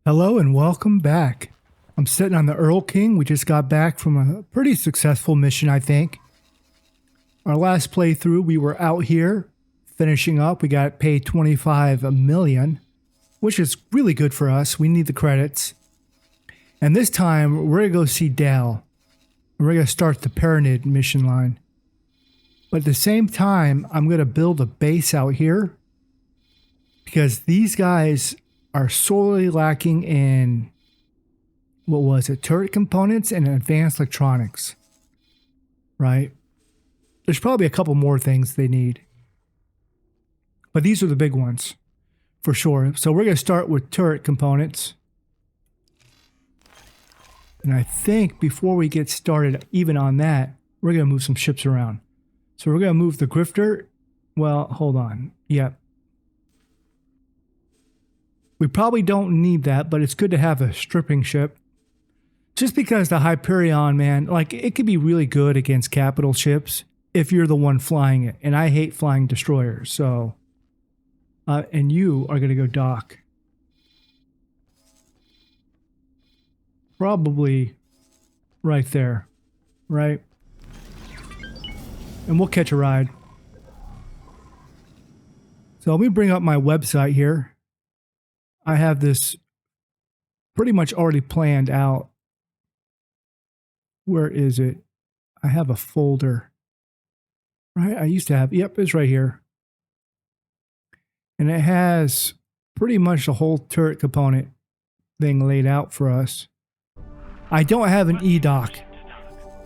Hello and welcome back. I'm sitting on the Earl King. We just got back from a pretty successful mission, I think. Our last playthrough, we were out here finishing up. We got paid 25 million, which is really good for us. We need the credits. And this time, we're going to go see Dal. We're going to start the Paranid mission line. But at the same time, I'm going to build a base out here because these guys are sorely lacking in, what was it, turret components and advanced electronics, right? There's probably a couple more things they need, but these are the big ones for sure. So we're going to start with turret components. And I think before we get started even on that, we're going to move some ships around. So we're going to move the Grifter. Well, hold on. Yep. We probably don't need that, but it's good to have a stripping ship. Just because the Hyperion, man, like it could be really good against capital ships if you're the one flying it. And I hate flying destroyers, so... and you are going to go dock. Probably right there, right? And we'll catch a ride. So let me bring up my website here. I have this pretty much already planned out. Where is it? I have a folder. Right? I used to have, yep, it's right here. And it has pretty much the whole turret component thing laid out for us. I don't have an E-dock.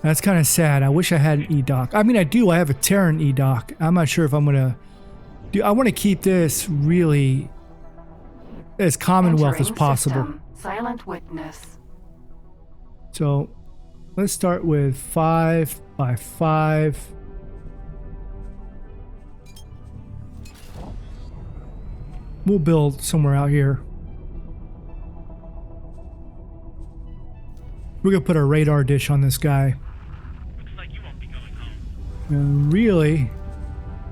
That's kind of sad. I wish I had an E-dock. I mean, I do. I have a Terran E-dock. I'm not sure if I'm going to do. I want to keep this really as Commonwealth as possible. System. Silent witness. So let's start with 5 by 5. We'll build somewhere out here. We're going to put our radar dish on this guy. Looks like you won't be going home. And really,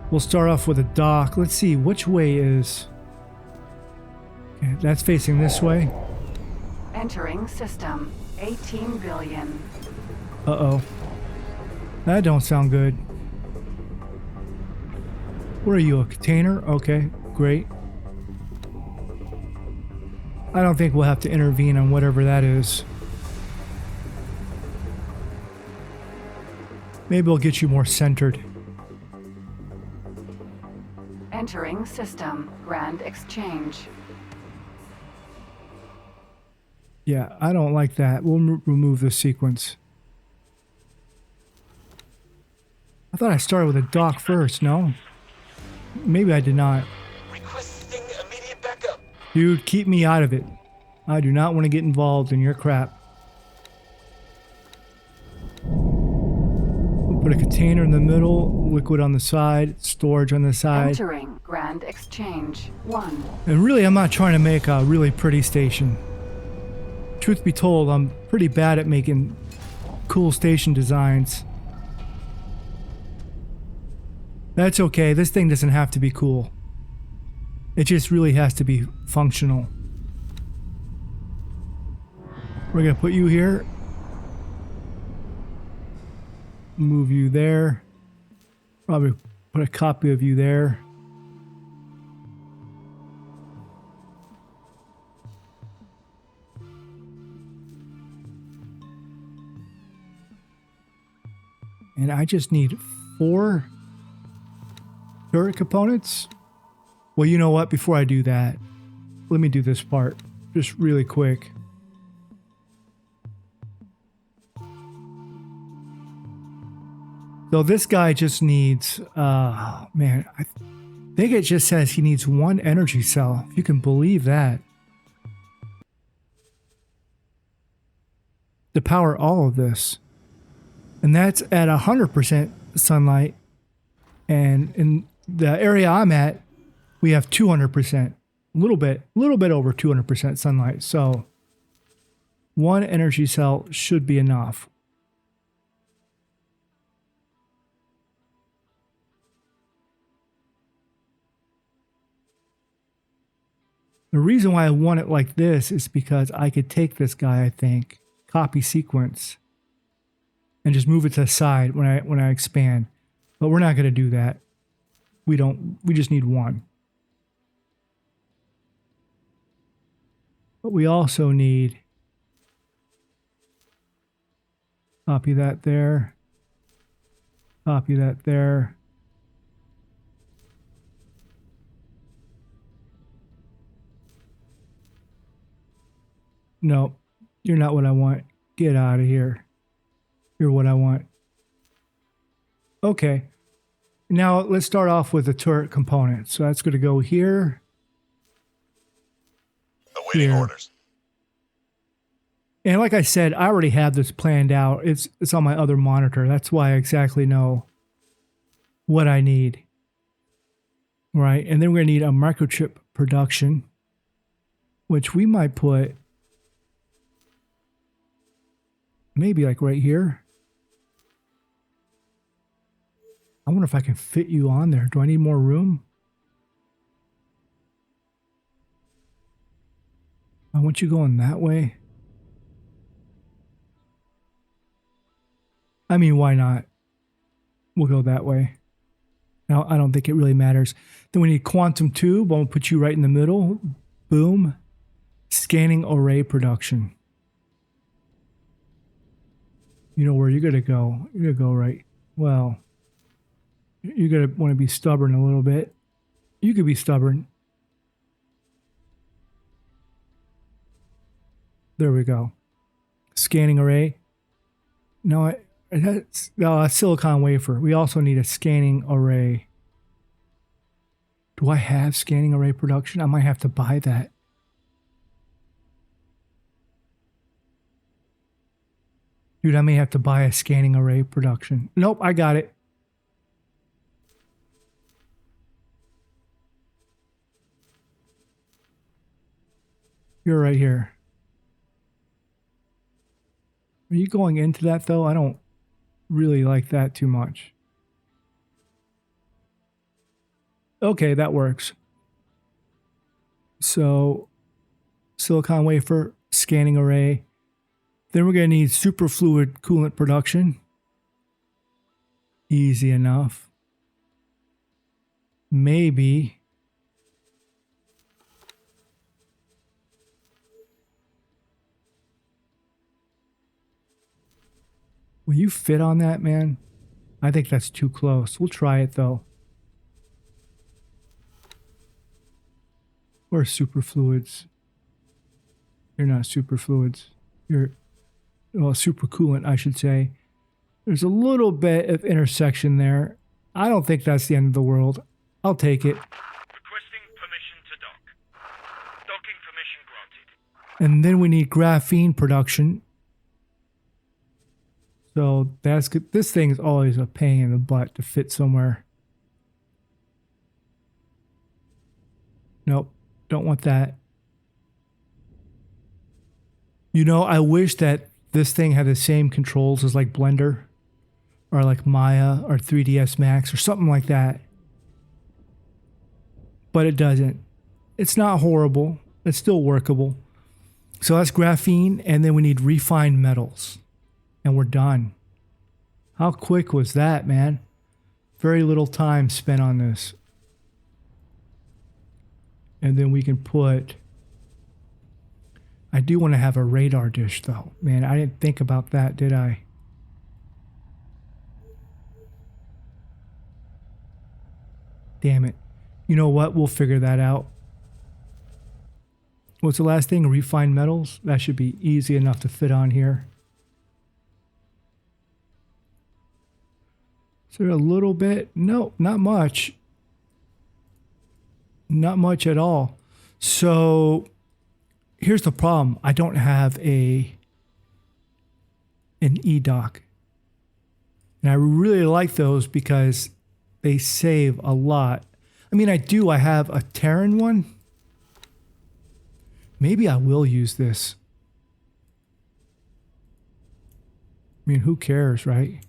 we'll start off with a dock. Let's see, which way is... Okay, that's facing this way. Entering system. 18 billion. Uh-oh. That don't sound good. Where are you, a container? Okay, great. I don't think we'll have to intervene on whatever that is. Maybe we'll get you more centered. Entering system. Grand exchange. Yeah, I don't like that. We'll remove this sequence. I thought I started with a dock first, no? Maybe I did not. Requesting immediate backup. Dude, keep me out of it. I do not want to get involved in your crap. We'll put a container in the middle, liquid on the side, storage on the side. Entering grand exchange. 1. And really, I'm not trying to make a really pretty station. Truth be told, I'm pretty bad at making cool station designs. That's okay. This thing doesn't have to be cool. It just really has to be functional. We're going to put you here. Move you there. Probably put a copy of you there. And I just need 4 turret components. Well, you know what? Before I do that, let me do this part just really quick. So this guy just needs, man, I think it just says he needs 1 energy cell. If you can believe that. To power all of this. And that's at 100% sunlight. And in the area I'm at, we have 200%. A little bit over 200% sunlight. So 1 energy cell should be enough. The reason why I want it like this is because I could take this guy, I think, copy sequence, and just move it to the side when I expand. But we're not going to do that. We just need one. But we also need copy that there. Copy that there. No, you're not what I want. Get out of here. You're what I want. Okay. Now let's start off with the turret component. So that's going to go here. Awaiting Here. orders. And like I said, I already have this planned out. It's on my other monitor. That's why I exactly know what I need. Right? And then we're going to need a microchip production, which we might put maybe like right here. I wonder if I can fit you on there. Do I need more room? I want you going that way. I mean, why not? We'll go that way. Now, I don't think it really matters. Then we need quantum tube. I'm going to put you right in the middle. Boom. Scanning array production. You know where you're going to go. You're going to go right. Well, you're going to want to be stubborn a little bit. You could be stubborn. There we go. Scanning array. No, that's silicon wafer. We also need a scanning array. Do I have scanning array production? I might have to buy that. Dude, I may have to buy a scanning array production. Nope, I got it. You're right here. Are you going into that though? I don't really like that too much. Okay, that works. So, silicon wafer, scanning array. Then we're going to need superfluid coolant production. Easy enough. Maybe. Will you fit on that, man? I think that's too close. We'll try it though. Or superfluids. You're not superfluids. You're, well, supercoolant, I should say. There's a little bit of intersection there. I don't think that's the end of the world. I'll take it. Requesting permission to dock. Docking permission granted. And then we need graphene production. So that's good. This thing is always a pain in the butt to fit somewhere. Nope, don't want that. You know, I wish that this thing had the same controls as like Blender or like Maya or 3ds Max or something like that. But it doesn't. It's not horrible. It's still workable. So that's graphene, and then we need refined metals. And we're done. How quick was that, man? Very little time spent on this. And then we can put... I do want to have a radar dish, though. Man, I didn't think about that, did I? Damn it. You know what? We'll figure that out. What's the last thing? Refined metals? That should be easy enough to fit on here. Is there a little bit? No, not much. Not much at all. So here's the problem. I don't have an e-dock. And I really like those because they save a lot. I mean, I do. I have a Terran one. Maybe I will use this. I mean, who cares, right?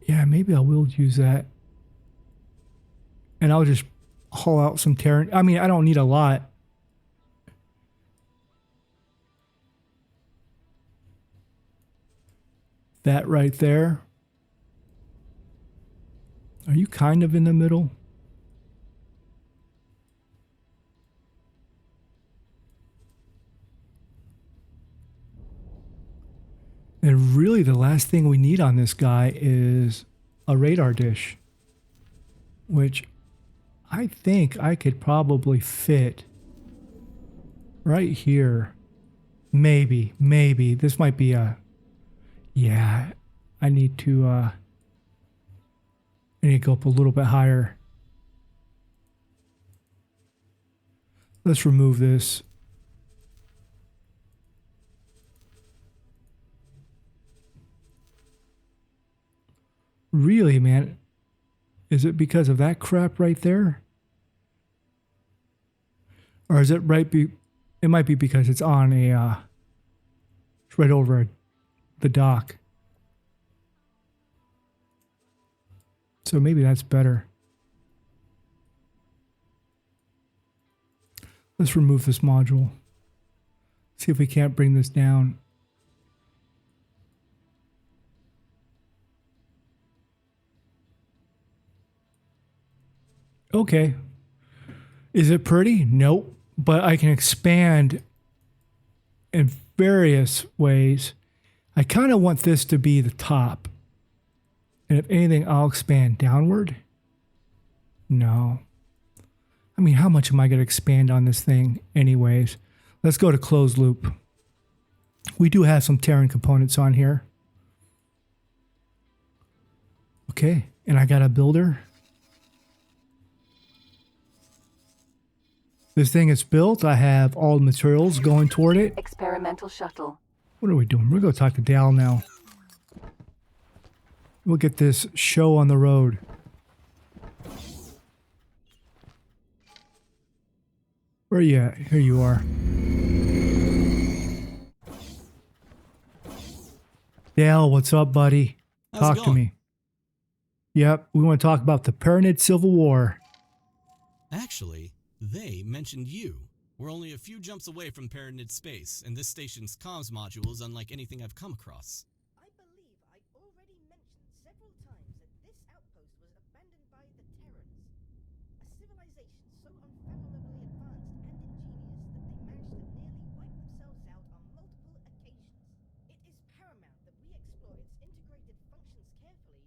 Yeah, maybe I will use that. And I'll just haul out some Terran. I mean, I don't need a lot. That right there. Are you kind of in the middle? And really the last thing we need on this guy is a radar dish, which I think I could probably fit right here. Maybe. This might be a... Yeah, I need to go up a little bit higher. Let's remove this. Really, man? Is it because of that crap right there? Or is it it might be because it's on a it's right over the dock. So maybe that's better. Let's remove this module. See if we can't bring this down. Okay. Is it pretty? Nope. But I can expand in various ways. I kind of want this to be the top. And if anything, I'll expand downward. No. I mean, how much am I going to expand on this thing anyways? Let's go to closed loop. We do have some Terran components on here. Okay. And I got a builder. This thing is built. I have all the materials going toward it. Experimental shuttle. What are we doing? We're going to talk to Dal now. We'll get this show on the road. Where are you at? Here you are. Dal, what's up, buddy? Talk to me. Yep, we want to talk about the Paranid Civil War. Actually, they mentioned you. We're only a few jumps away from Paranid space, and this station's comms module is unlike anything I've come across. I believe I already mentioned several times that this outpost was abandoned by the Terrans, a civilization so unfathomably advanced and ingenious that they managed to nearly wipe themselves out on multiple occasions. It is paramount that we explore its integrated functions carefully,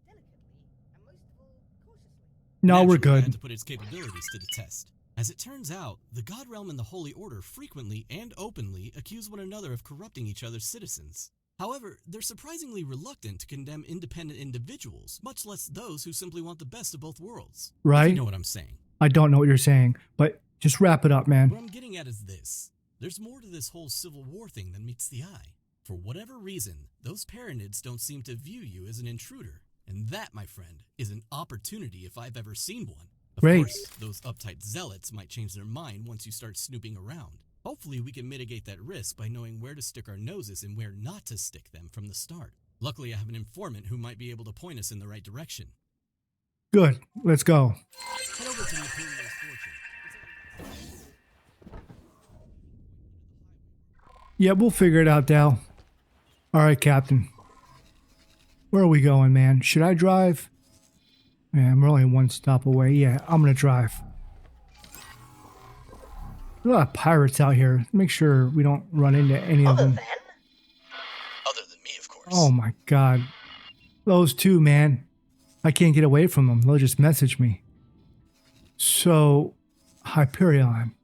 delicately, and most of all, cautiously. No, we're Naturally, I good. had to put its capabilities to the test. As it turns out, the God Realm and the Holy Order frequently and openly accuse one another of corrupting each other's citizens. However, they're surprisingly reluctant to condemn independent individuals, much less those who simply want the best of both worlds. Right? You know what I'm saying. I don't know what you're saying, but just wrap it up, man. What I'm getting at is this. There's more to this whole Civil War thing than meets the eye. For whatever reason, those Paranids don't seem to view you as an intruder. And that, my friend, is an opportunity if I've ever seen one. Of Great. course, those uptight zealots might change their mind once you start snooping around. Hopefully we can mitigate that risk by knowing where to stick our noses and where not to stick them from the start. Luckily, I have an informant who might be able to point us in the right direction. Good. Let's go. Head over to the Imperial's Fortune. Yeah, we'll figure it out, Dal. All right, Captain. Where are we going, man? Should I drive? Yeah, we're only one stop away. Yeah, I'm going to drive. There's a lot of pirates out here. Make sure we don't run into any of them. Other than me, of course. Oh my god. Those two, man. I can't get away from them. They'll just message me. So, Hyperion.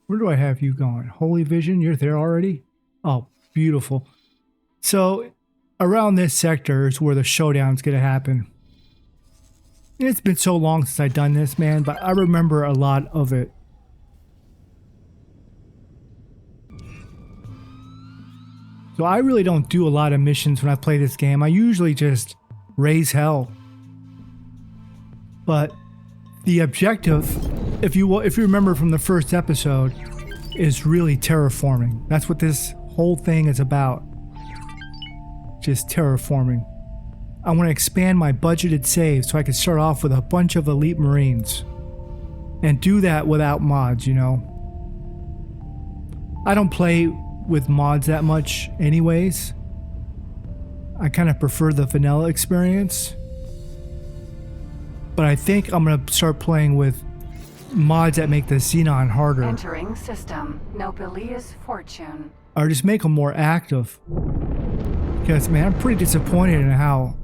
Where do I have you going? Holy Vision, you're there already? Oh, beautiful. So, around this sector is where the showdown's going to happen. It's been so long since I've done this, man, but I remember a lot of it. So I really don't do a lot of missions when I play this game. I usually just raise hell. But the objective, if you remember from the first episode, is really terraforming. That's what this whole thing is about. just terraforming. I want to expand my budgeted save so I can start off with a bunch of elite Marines. And do that without mods, you know. I don't play with mods that much anyways. I kind of prefer the vanilla experience. But I think I'm going to start playing with mods that make the Xenon harder. Entering system. Nobilia's fortune. Or just make them more active. Because, man, I'm pretty disappointed in how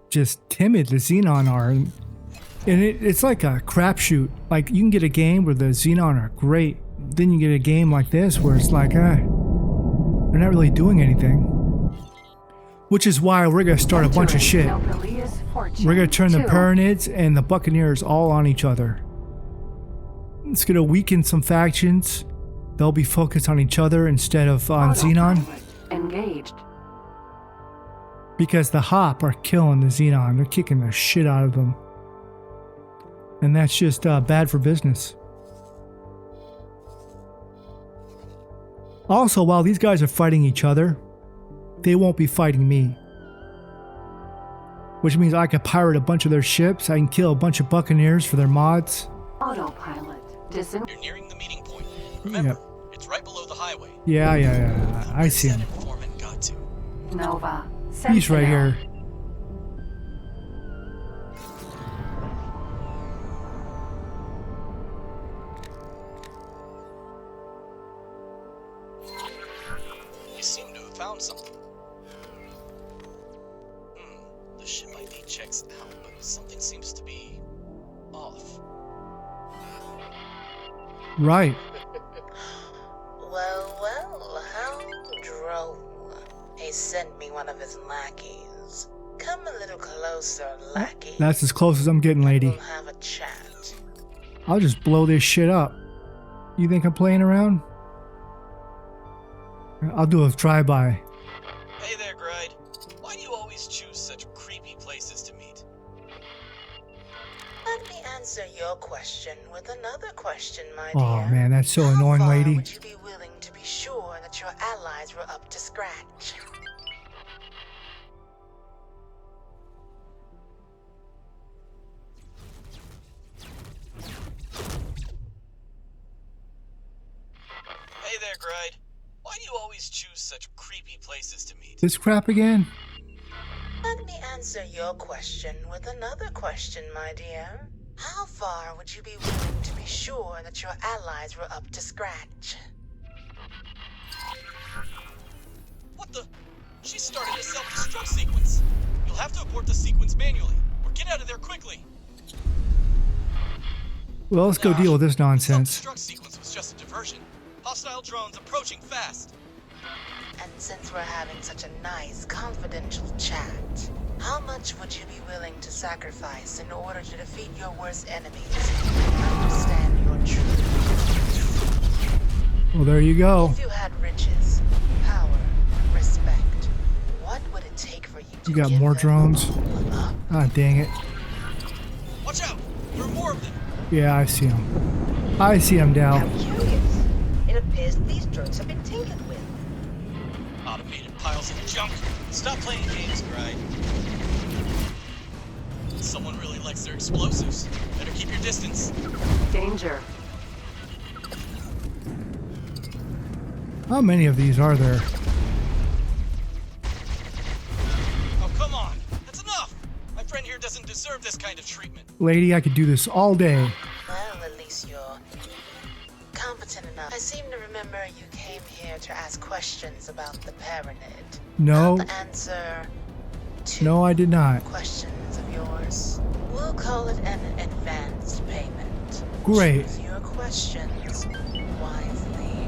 just timid the Xenon are. And it's like a crapshoot. Like, you can get a game where the Xenon are great. Then you get a game like this where it's like, they're not really doing anything. Which is why we're going to start a bunch of shit. Nobilia's fortune. We're going to turn the 2. Paranids and the Buccaneers all on each other. It's going to weaken some factions. They'll be focused on each other instead of on Xenon. Engaged. Because the Hop are killing the Xenon. They're kicking the shit out of them. And that's just bad for business. Also, while these guys are fighting each other, they won't be fighting me. Which means I can pirate a bunch of their ships. I can kill a bunch of Buccaneers for their mods. Autopilot. You're nearing the meeting point. Remember, it's right below the highway. Yeah. I see him. Informant got to. Nova. He's right Sentinel. here. You seem to have found something. The ship ID checks out, but something seems to be off. Right. Well, how droll. He sent me one of his lackeys. Come a little closer, lackey. That's as close as I'm getting, lady. We'll have a chat. I'll just blow this shit up. You think I'm playing around? I'll do a drive-by. Hey there, Gride. Why do you always choose such creepy places to meet? Let me answer your question with another question, my Oh dear. man, that's so How annoying, far lady. would you be willing to be sure that your allies were up to scratch? Hey there, Gride. Why do you always choose such creepy places to meet? This crap again? Let me answer your question with another question, my dear. How far would you be willing to be sure that your allies were up to scratch? What the? She started a self-destruct sequence. You'll have to abort the sequence manually, or get out of there quickly. Well, let's go deal with this The nonsense. self-destruct sequence was just a diversion. Hostile drones approaching fast. And since we're having such a nice, confidential chat, how much would you be willing to sacrifice in order to defeat your worst enemies and understand your truth? Well, there you go. If you had riches, power, respect, what would it take for you to You got give more them drones. all up? Ah, dang it. Watch out! There are more of them. Yeah, I see him. I see him, Dow. I'm curious. It appears these drones have been tinkered with. Automated piles of junk. Stop playing games, Gride. Someone really likes their explosives. Better keep your distance. Danger. How many of these are there? Oh, come on. That's enough. My friend here doesn't deserve this kind of treatment. Lady, I could do this all day. Well, at least you're competent enough. I seem to remember you came here to ask questions about the Paranid. No. Not the answer to No, I did not. questions of yours. We'll call it an advanced payment. Great. Choose your questions wisely.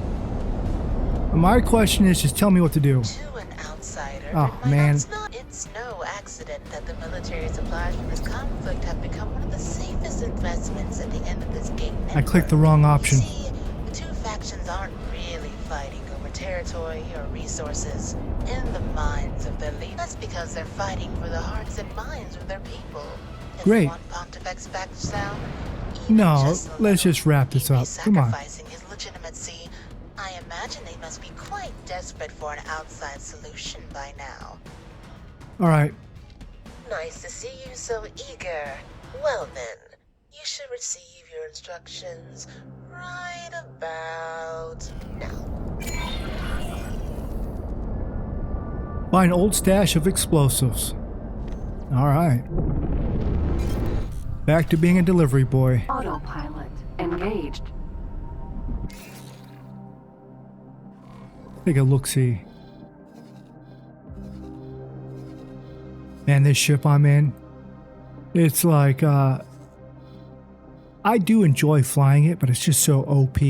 My question is just tell me what to do. To an outsider, Oh, it might man. it's no accident that the military supplies from this conflict have become one of the safest investments at the end of this game. I clicked the wrong option. See, the two factions aren't really fighting over territory or resources in the minds of their leaders. That's because they're fighting for the hearts and minds of their people. If Great. you want Pontifex back down, even No, just a let's little, just wrap this he'd be up. Come on. sacrificing his legitimacy. I imagine they must be quite desperate for an outside solution by now. All right. Nice to see you so eager. Well then, you should receive your instructions right about now. Find old stash of explosives. All right. Back to being a delivery boy. Autopilot engaged. Take a look-see. Man, this ship I'm in, it's like, I do enjoy flying it, but it's just so OP.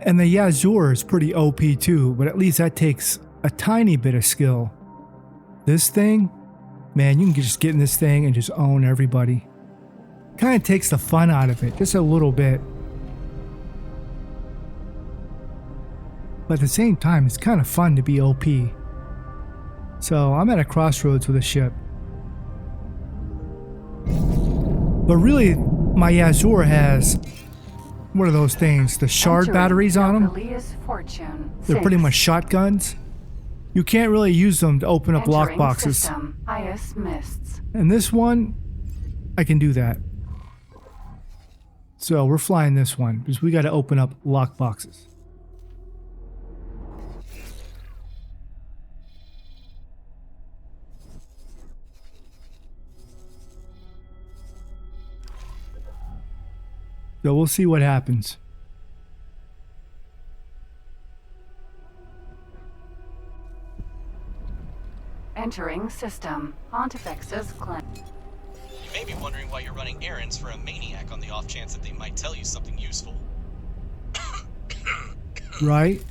And the Yazur is pretty OP too, but at least that takes a tiny bit of skill. This thing, man, you can just get in this thing and just own everybody. Kind of takes the fun out of it, just a little bit. But at the same time, it's kind of fun to be OP. So I'm at a crossroads with a ship. But really, my Yazur has, what are those things? The shard Entering batteries on them? Delphelia's Fortune. They're pretty 6. much shotguns. You can't really use them to open up Entering lockboxes. system. Ice mists. And this one, I can do that. So we're flying this one because we got to open up lockboxes. So we'll see what happens. Entering system. Pontifex's clan. You may be wondering why you're running errands for a maniac on the off chance that they might tell you something useful. Right?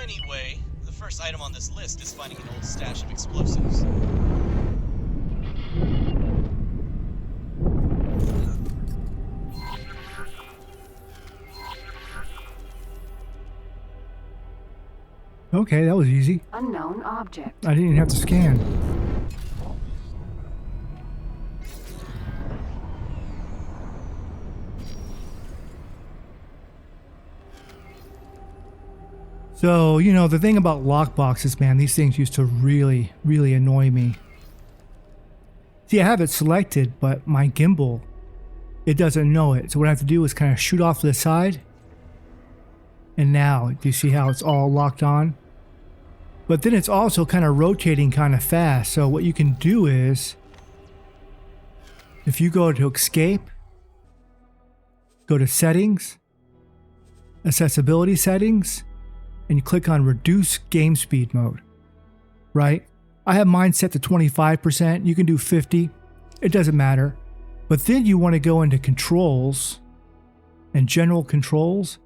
Anyway, the first item on this list is finding an old stash of explosives. Okay, that was easy. Unknown object. I didn't even have to scan. So, you know, the thing about lockboxes, man, these things used to really, really annoy me. See, I have it selected, but my gimbal, it doesn't know it. So what I have to do is kind of shoot off to the side. And now, do you see how it's all locked on? But then it's also kind of rotating kind of fast. So what you can do is, if you go to escape, go to settings, accessibility settings, and you click on reduce game speed mode, right? I have mine set to 25%. You can do 50. It doesn't matter. But then you want to go into controls and general controls.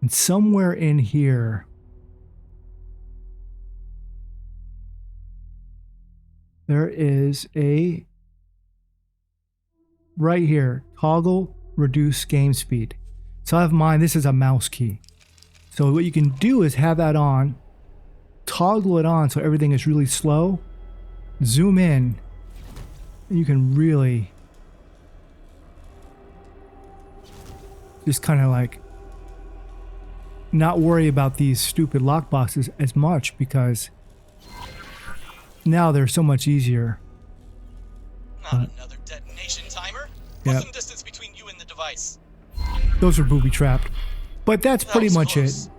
And somewhere in here, there is a, right here, toggle reduce game speed. So I have mine, this is a mouse key. So what you can do is have that on, toggle it on so everything is really slow, zoom in, and you can really just kind of like not worry about these stupid lockboxes as much because now they're so much easier. Not another detonation timer? Yep. What's the distance between you and the device? Those are booby trapped. But that's pretty was much close. it.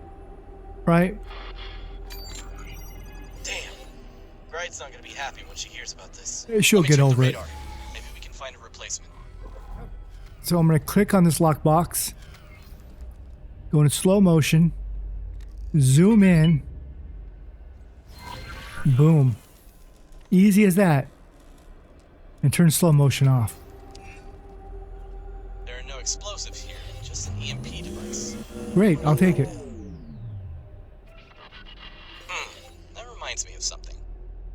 Right? Damn. Bride's not gonna be happy when she hears about this. She'll Let me get check the over it. radar. Maybe we can find a replacement. So I'm going to click on this lockbox, go into slow motion, zoom in, boom. Easy as that. And turn slow motion off. There are no explosives here, just an EMP device. Great, I'll take it. That reminds me of something.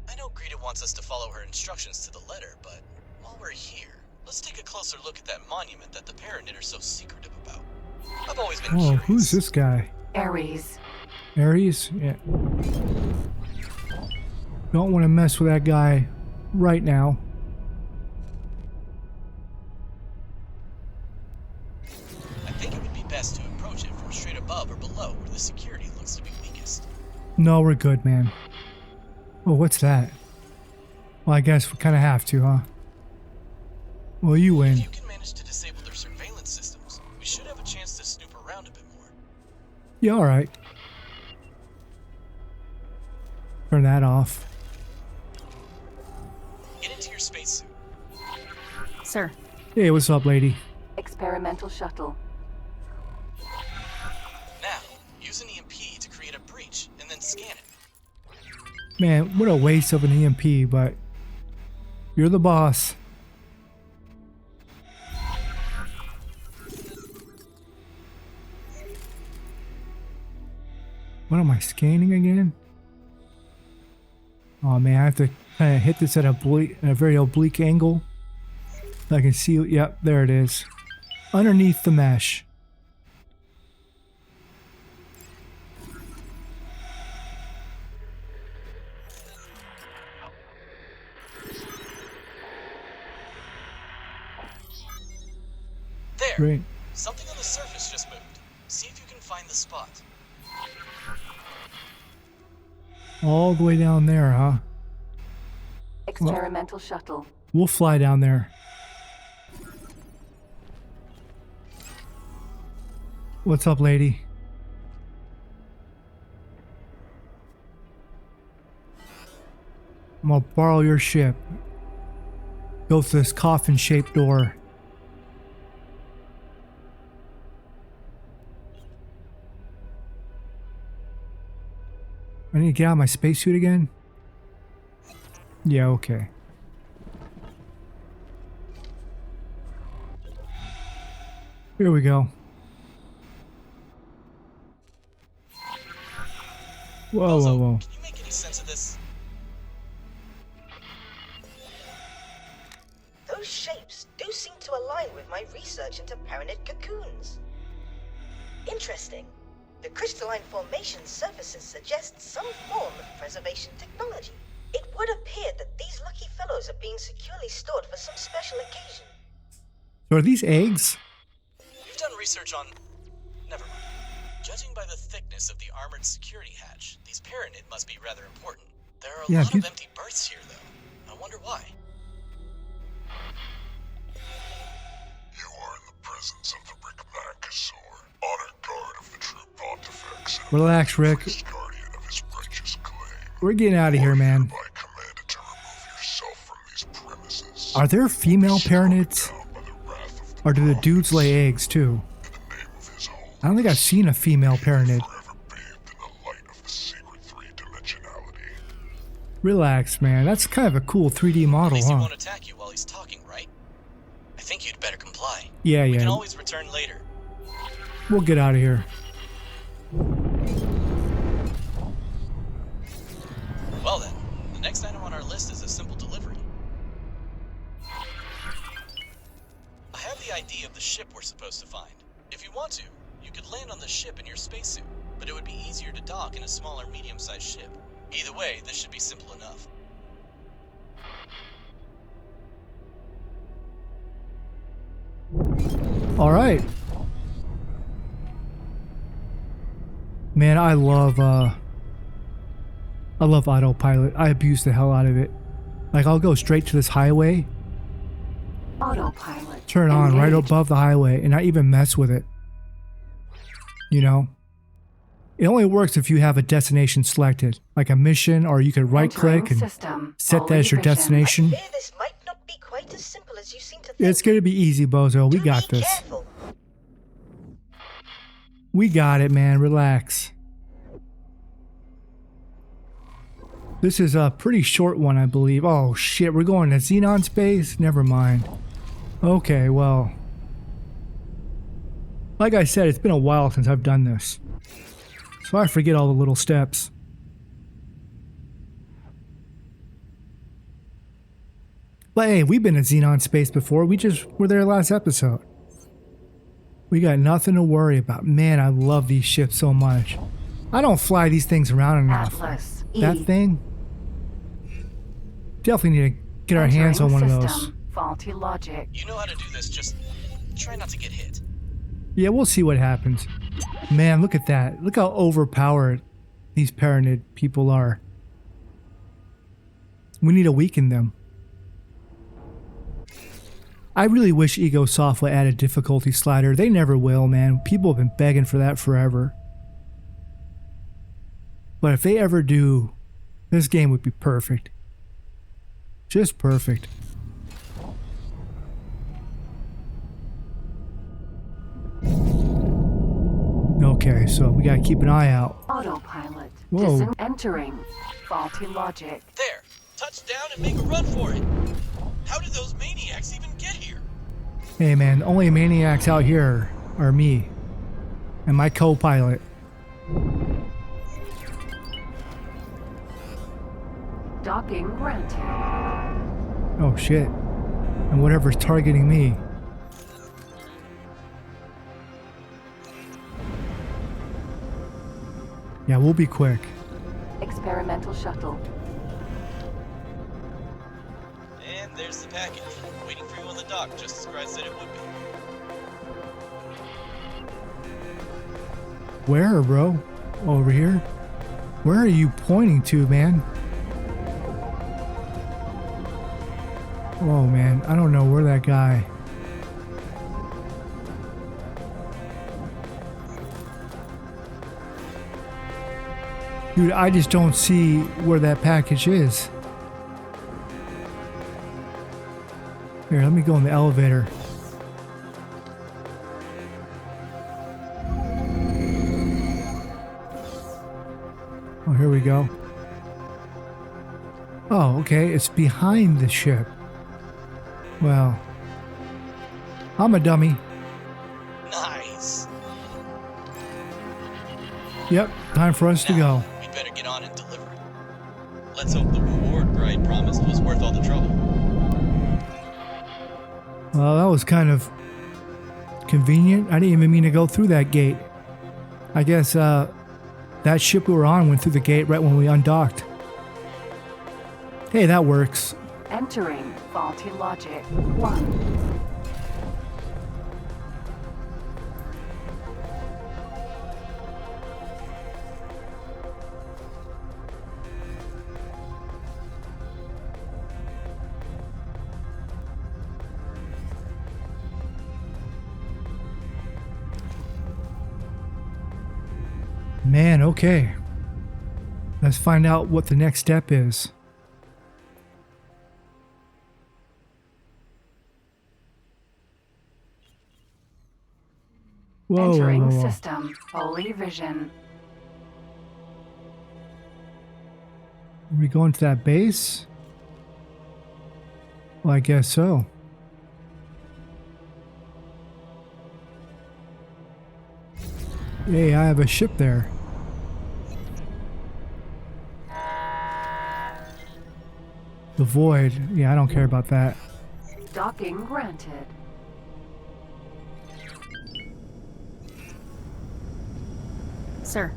I know Greta wants us to follow her instructions to the letter, but while we're here, let's take a closer look at that monument that the Paranid are so secretive about. I've always been Oh, curious. who's this guy? Ares. Ares? Yeah. Don't want to mess with that guy right now. I think it would be best to approach it from straight above or below. No, we're good, man. Oh, what's that? Well, I guess we kind of have to, huh? Well, you win. If you can manage to disable their surveillance systems, we should have a chance to snoop around a bit more. Yeah, alright. Turn that off. Get into your spacesuit. Sir. Hey, what's up, lady? Experimental shuttle. Now, use an EMP to create a breach and then scan it. Man, what a waste of an EMP, but you're the boss. What am I scanning again? Oh man, I have to kind of hit this at a very oblique angle. I can see, yep, there it is. Underneath the mesh. There! Great. Something on the surface just moved. See if you can find the spot. All the way down there, huh? Experimental shuttle. We'll fly down there. What's up, lady? I'm gonna borrow your ship. Go through this coffin-shaped door. I need to get out of my spacesuit again? Yeah, okay. Here we go. Whoa, whoa, whoa. Can you make any sense of this? Those shapes do seem to align with my research into Paranid cocoons. Interesting. The crystalline formation surfaces suggest some form of preservation technology. It would appear that these lucky fellows are being securely stored for some special occasion. So are these eggs? You've done research on... Never mind. Judging by the thickness of the armored security hatch, these Paranid must be rather important. There are a lot of empty berths here, though. I wonder why. You are in the presence of the Rick honored guard of the true pontifex. Relax, Rick. Guardian of his righteous claim. We're getting out of here, man. Hereby commanded to remove yourself from these premises. Are there female Paranids? By the wrath of Or do the dudes lay eggs, too? the name of his holy I don't think I've seen a female Paranid. forever bathed in the light of the secret three-dimensionality. Relax, man. That's kind of a cool 3D At model, least he huh? won't attack you while he's talking, right? I think you'd better comply. Yeah, We can yeah. always return later. We'll get out of here. Well then, the next item on our list is a simple delivery. I have the ID of the ship we're supposed to find. If you want to, you could land on the ship in your spacesuit, but it would be easier to dock in a smaller medium-sized ship. Either way, this should be simple enough. All right. Man, I love autopilot. I abuse the hell out of it. Like, I'll go straight to this highway, Autopilot. turn on right Engaged. above the highway, and not even mess with it. You know? It only works if you have a destination selected, like a mission, or you could right click Entering and system. set that as your Fully vision. destination. Fear this might not be quite as simple as you seem to think. It's gonna be easy, Bozo. We Do got be this. careful. We got it, man. Relax. This is a pretty short one, I believe. Oh, shit. We're going to Xenon space? Never mind. Okay, well. Like I said, it's been a while since I've done this. So I forget all the little steps. But hey, we've been in Xenon space before. We just were there last episode. We got nothing to worry about. Man, I love these ships so much. I don't fly these things around enough. Atlas. That E. thing? Definitely need to get our hands on one of those. System. Faulty logic. You know how to do this, just try not to get hit. Yeah, we'll see what happens. Man, look at that. Look how overpowered these Paranid people are. We need to weaken them. I really wish EgoSoft would add a difficulty slider. They never will, man. People have been begging for that forever. But if they ever do, this game would be perfect. Just perfect. Okay, so we gotta keep an eye out. Autopilot. Whoa. Entering. Faulty logic. There! Touch down and make a run for it! How did those maniacs even get here? Hey man, the only maniacs out here are me and my co-pilot. Docking granted. Oh shit. And whatever's targeting me. Yeah, we'll be quick. Experimental shuttle. And there's the package, waiting for you on the dock, just as Christ said it would be. Where, bro? Over here? Where are you pointing to, man? Oh man, I don't know where that guy. Dude, I just don't see where that package is. Here, let me go in the elevator. Oh, here we go. Oh, okay, it's behind the ship. Well, I'm a dummy. Nice! Yep, time for us to go. We'd better get on and deliver it. Let's hope the reward Bride promised was worth all the trouble. Well, that was kind of convenient. I didn't even mean to go through that gate. I guess that ship we were on went through the gate right when we undocked. Hey, that works. Entering. Faulty logic. 1. Man, okay. Let's find out what the next step is. Whoa, Entering whoa, whoa. system. Holy vision. Are we going to that base? Well, I guess so. Hey, I have a ship there. The void. Yeah, I don't care about that. Docking granted. Sir.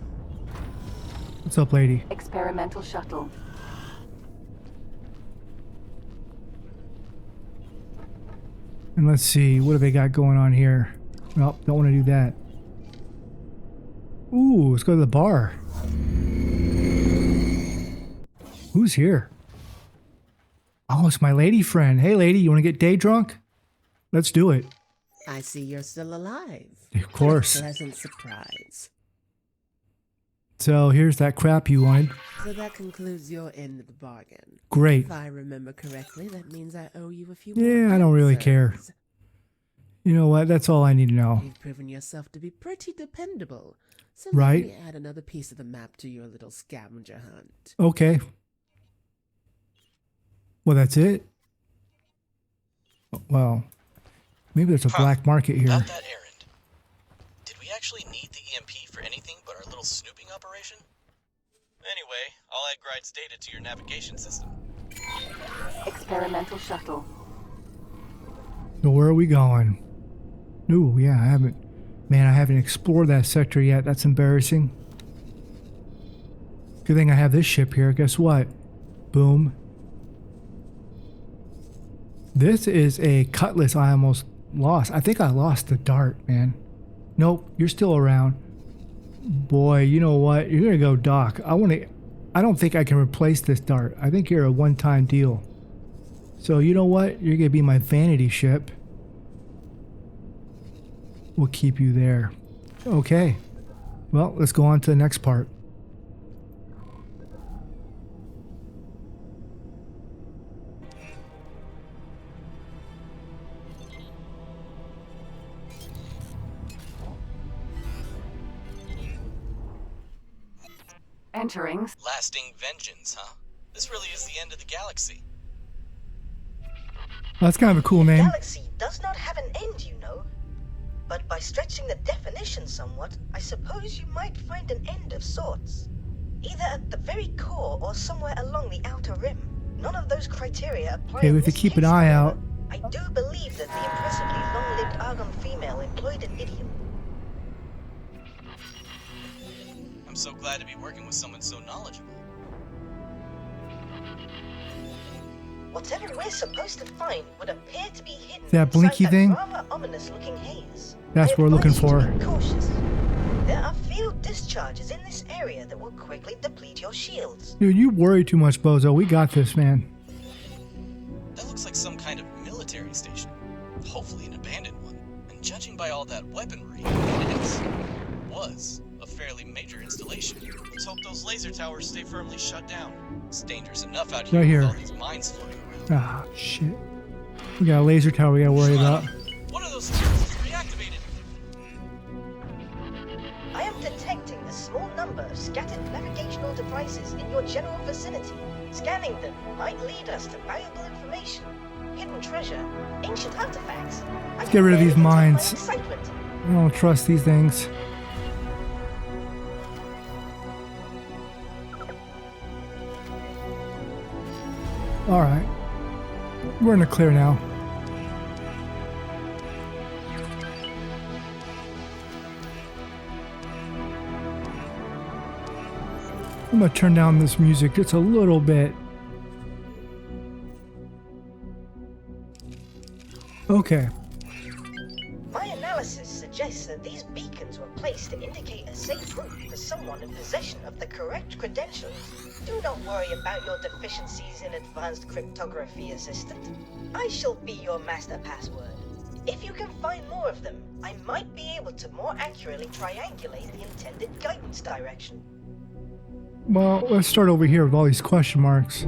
What's up, lady? Experimental shuttle. And let's see, what do they got going on here? Well, don't want to do that. Ooh, let's go to the bar. Who's here? Oh, it's my lady friend. Hey, lady, you want to get day drunk? Let's do it. I see you're still alive. Of course. Pleasant surprise. So here's that crap you wanted. So that concludes your end of the bargain. Great. If I remember correctly, that means I owe you a few Yeah, more I don't really care. answers. You know what? That's all I need to know. You've proven yourself to be pretty dependable. So Right. let me add another piece of the map to your little scavenger hunt. Okay. Well, that's it. Well, maybe there's a black market here. About that errand. Did we actually need the EMP for anything but our little snooping operation? Anyway, I'll add Gride's data to your navigation system. Experimental shuttle. So where are we going? Ooh, yeah, I haven't explored that sector yet. That's embarrassing. Good thing I have this ship here. Guess what? Boom. This is a cutlass I almost lost. I think I lost the dart, man. Nope, you're still around. Boy, you know what? You're gonna go Doc. I don't think I can replace this dart. I think you're a one-time deal. So you know what? You're gonna be my vanity ship. We'll keep you there. Okay. Well, let's go on to the next part. Entering. Lasting vengeance, huh? This really is the end of the galaxy. That's kind of a cool name. Galaxy does not have an end, you know. But by stretching the definition somewhat, I suppose you might find an end of sorts. Either at the very core or somewhere along the outer rim. None of those criteria apply. Okay, we in have to this keep an case, eye however. out. I do believe that the impressively long-lived Argon female employed an idiom. I'm so glad to be working with someone so knowledgeable. Whatever we're supposed to find would appear to be hidden That inside blinky that thing? rather ominous-looking haze. That's I what we're looking advise you to for. be cautious. There are field discharges in this area that will quickly deplete your shields. Dude, you worry too much, Bozo. We got this, man. That looks like some kind of military station. Hopefully an abandoned one. And judging by all that weaponry, it was a fairly major installation. Let's hope those laser towers stay firmly shut down. It's dangerous enough out here, Right here. with all these mines floating around. Ah, shit. We got a laser tower we gotta worry about. One of those towers is reactivated. I am detecting a small number of scattered navigational devices in your general vicinity. Scanning them might lead us to valuable information, hidden treasure, ancient artifacts. Let's get rid of these mines. Excitement. I don't trust these things. Alright. We're in the clear now. I'm gonna turn down this music just a little bit. Okay. My analysis suggests that these beacons were placed to indicate a safe route for someone in possession of the correct credentials. Do not worry about your deficiencies in advanced cryptography, Assistant. I shall be your master password. If you can find more of them, I might be able to more accurately triangulate the intended guidance direction. Well, let's start over here with all these question marks.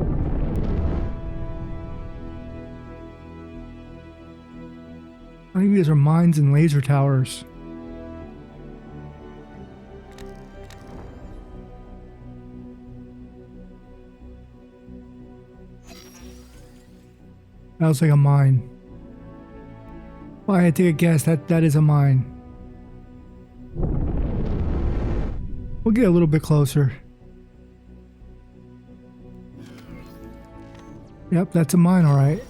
I think these are mines and laser towers. That looks like a mine. Well, I had to take a guess. That is a mine. We'll get a little bit closer. Yep, that's a mine, all right.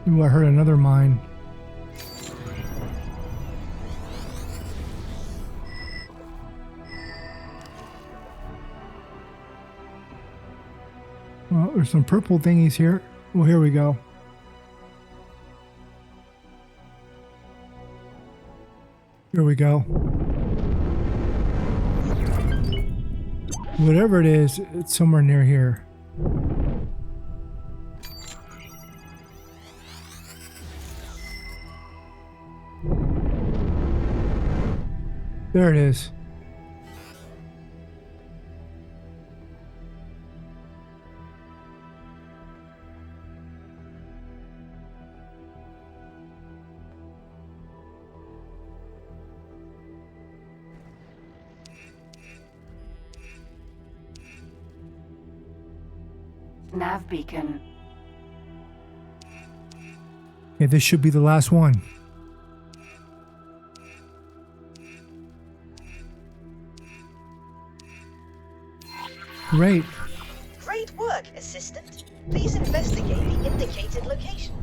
Ooh, I heard another mine. Well, there's some purple thingies here. Well, here we go. Here we go. Whatever it is, it's somewhere near here. There it is. Nav beacon. Yeah, this should be the last one. Great. Great work, Assistant. Please investigate the indicated location.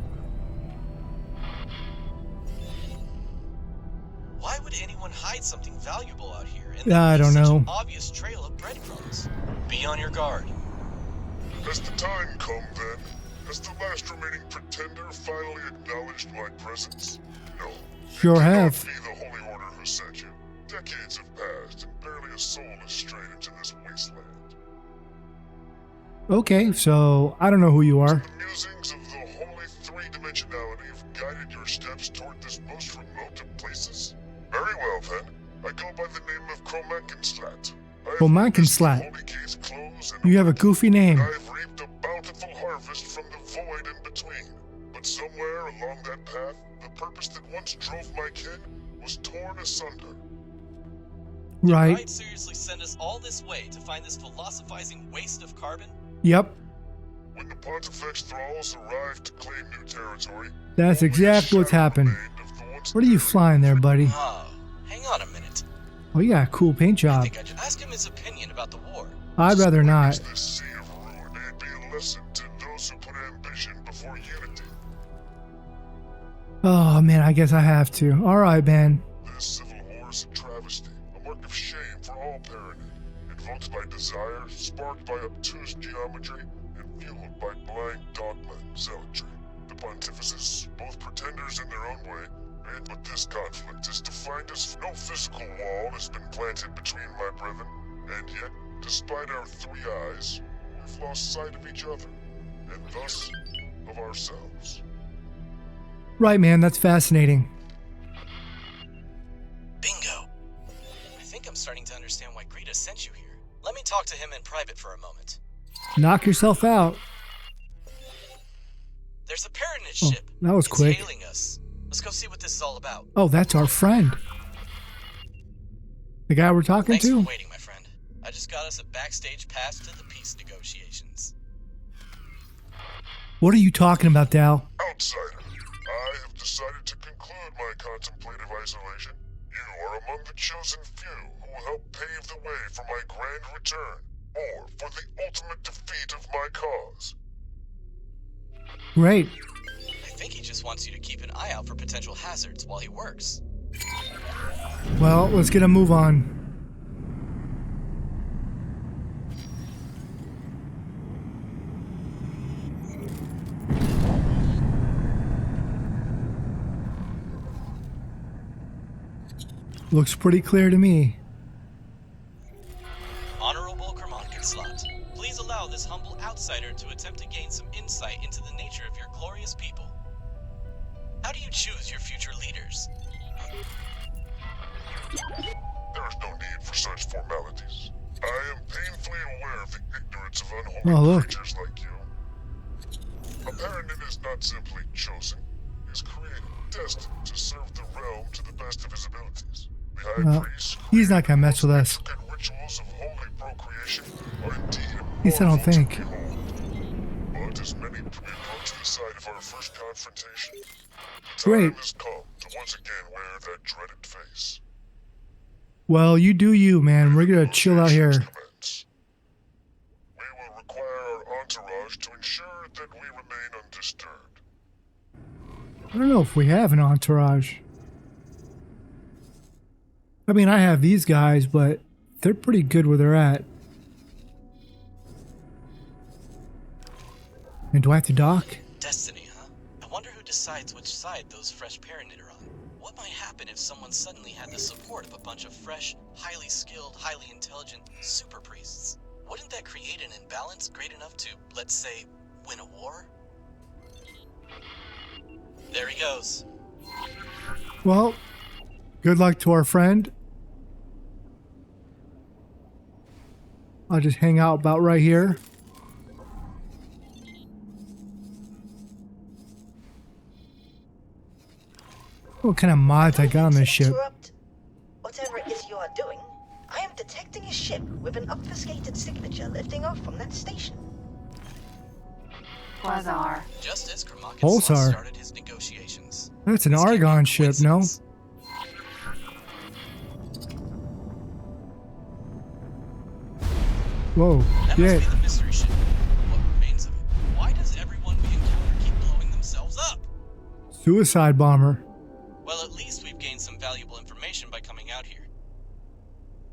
Why would anyone hide something valuable out here? And I leave don't such know. an obvious trail of breadcrumbs. Be on your guard. Has the time come then? Has the last remaining pretender finally acknowledged my presence? No. Sure It cannot have. be the Holy Order who sent you. Decades have passed, and barely a soul has strayed into this wasteland. Okay, so I don't know who you are. The musings of the holy three-dimensionality have guided your steps toward this most remote of places? Very well, then. I go by the name of Chromakinslat. Chromakinslat. You have a goofy name. I've reaped a bountiful harvest from the void in between. But somewhere along that path, the purpose that once drove my kin was torn asunder. Right. I'd seriously send us all this way to find this philosophizing waste of carbon? Yep. When the Pontifex thralls arrived to claim new territory, That's only a exactly what's shadow happened. remained of the once What are you flying there, buddy? Oh, hang on a minute. Oh, you got a cool paint I job. think I should ask him his opinion about the war. I'd rather not. This sea of ruin may be a lesson to those who put ambition before unity. Oh, man, I guess I have to. All right, man. This civil war is a travesty, a mark of shame for all Paranid, invoked by desire, sparked by obtuse geometry, and fueled by blind dogma and zealotry. The pontifices, both pretenders in their own way, but this conflict is defined as no physical wall has been planted between my brethren, and yet, despite our three eyes, we've lost sight of each other, and thus of ourselves. Right, man, that's fascinating. Bingo. I think I'm starting to understand why Greta sent you here. Let me talk to him in private for a moment. Knock yourself out. There's a Paranid Oh, ship. that was It's quick. hailing us. Let's go see what this is all about. Oh, that's our friend. The guy we're talking Thanks to? for waiting, my friend. I just got us a backstage pass to the peace negotiations. What are you talking about, Dal? Outsider, I have decided to conclude my contemplative isolation. You are among the chosen few who will help pave the way for my grand return, or for the ultimate defeat of my cause. Great. I think he just wants you to keep an eye out for potential hazards while he works. Well, let's get a move on. Looks pretty clear to me. Honorable Kermonkinslot, please allow this humble outsider to attempt to gain some insight into the nature of your glorious people. How do you choose your future leaders? There is no need for such formalities. I am painfully aware of the ignorance of unholy Oh, look. creatures like you. A Paranid is not simply chosen, he is created, destined to serve the realm to the best of his abilities. The High Well, Priest, he's not gonna mess with us. intricate rituals of holy procreation are indeed At least I don't marvel to think. behold. But as many approach the site of our first confrontation, the Great. time has come to once again wear that dreaded face. Well, you do you, man. We're gonna chill out here. Commence. We will require our entourage to ensure that we remain undisturbed. I don't know if we have an entourage. I mean, I have these guys, but they're pretty good where they're at. And do I have to dock? Destiny, huh? I wonder who decides which side those fresh Paranid are on. What might happen if someone suddenly had the support of a bunch of fresh, highly skilled, highly intelligent super priests? Wouldn't that create an imbalance great enough to, let's say, win a war? There he goes. Well, good luck to our friend. I'll just hang out about right here. What kind of mods I got on this ship? Interrupt whatever it is you are doing. I am detecting a ship with an obfuscated signature lifting off from that station. Quasar. Just as Kermonkinslot Pulsar. started his negotiations. That's an This can't be a Argon ship, no? coincidence. Whoa, That yeah. must be the mystery ship. What remains of it? Why does everyone we encounter keep blowing themselves up? Suicide bomber. Well, at least we've gained some valuable information by coming out here.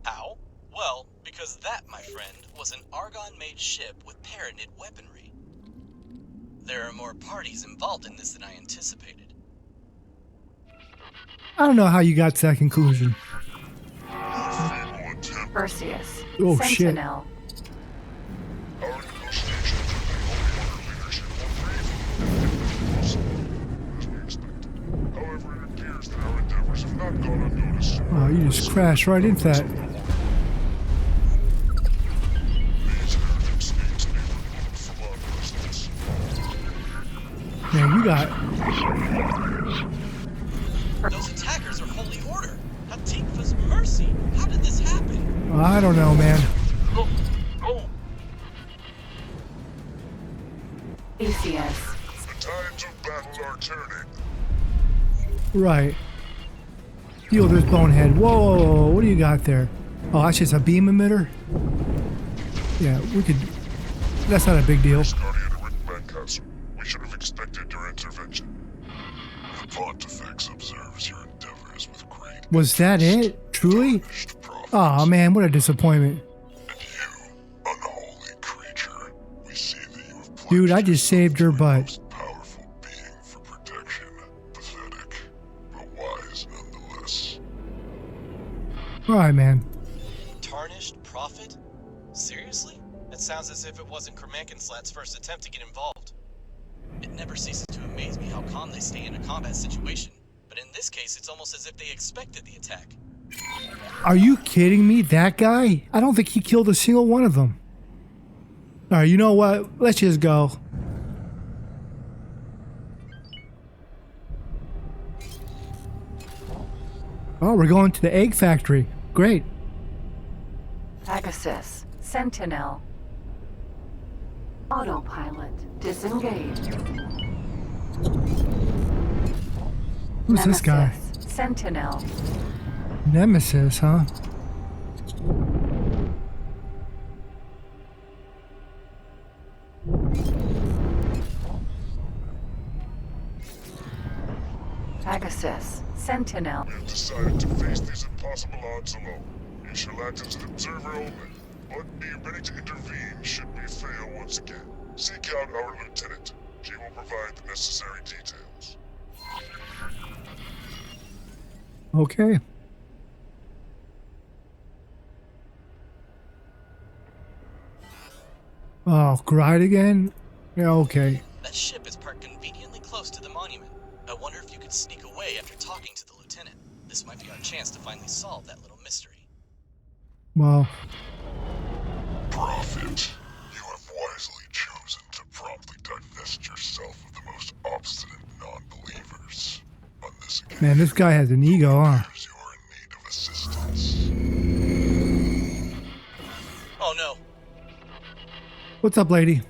How? Well, because that, my friend, was was an Argon-made ship with Paranid weaponry. There are more parties involved in this than I anticipated. I don't know how you got to that conclusion. Perseus. Oh, shit. Sentinel. Our negotiations with the Holy Order leadership were brief and as we expected. However, it appears that our endeavors have not gone unnoticed. Oh, you just crashed right into that. These heretics need to be removed from our presence. Man, you got... Those attackers are Holy Order! Hatikva's mercy! How did this happen? I don't know, man. Go! Go! Theseus. The tides of battle are turning. Right. Heal this bonehead. Whoa, what do you got there? Oh, that's just a beam emitter? Yeah, we could... That's not a big deal. Guardian of Rickman Castle. We should have expected your intervention. The Pontifex observes your endeavors with great Was that it? Truly? finished prophet. Oh man, what a disappointment. And you, unholy creature, we see that you have Dude, I pledged just saved your yourself to the butt. most powerful being for protection. Pathetic, but wise nonetheless. Alright, man. Tarnished Prophet? Seriously? That sounds as if it wasn't Kermankenslat's first attempt to get involved. It never ceases to amaze me how calm they stay in a combat situation, but in this case it's almost as if they expected the attack. Are you kidding me? That guy? I don't think he killed a single one of them. Alright, you know what? Let's just go. Oh, we're going to the egg factory. Great. Pegasus. Sentinel. Autopilot. Disengaged. Who's this guy? Nemesis. Sentinel. Nemesis, huh? Pegasus. Sentinel. We have decided to face these impossible odds alone. You shall act as an observer only, but be ready to intervene should we fail once again. Seek out our lieutenant. She will provide the necessary details. Okay. Oh, Gride again? Yeah, okay. That ship is parked conveniently close to the monument. I wonder if you could sneak away after talking to the lieutenant. This might be our chance to finally solve that little mystery. Well, Prophet, you have wisely chosen to promptly divest yourself of the most obstinate non-believers. On this occasion, man, this guy has an ego, huh? you are in need of assistance. Oh no! What's up, lady?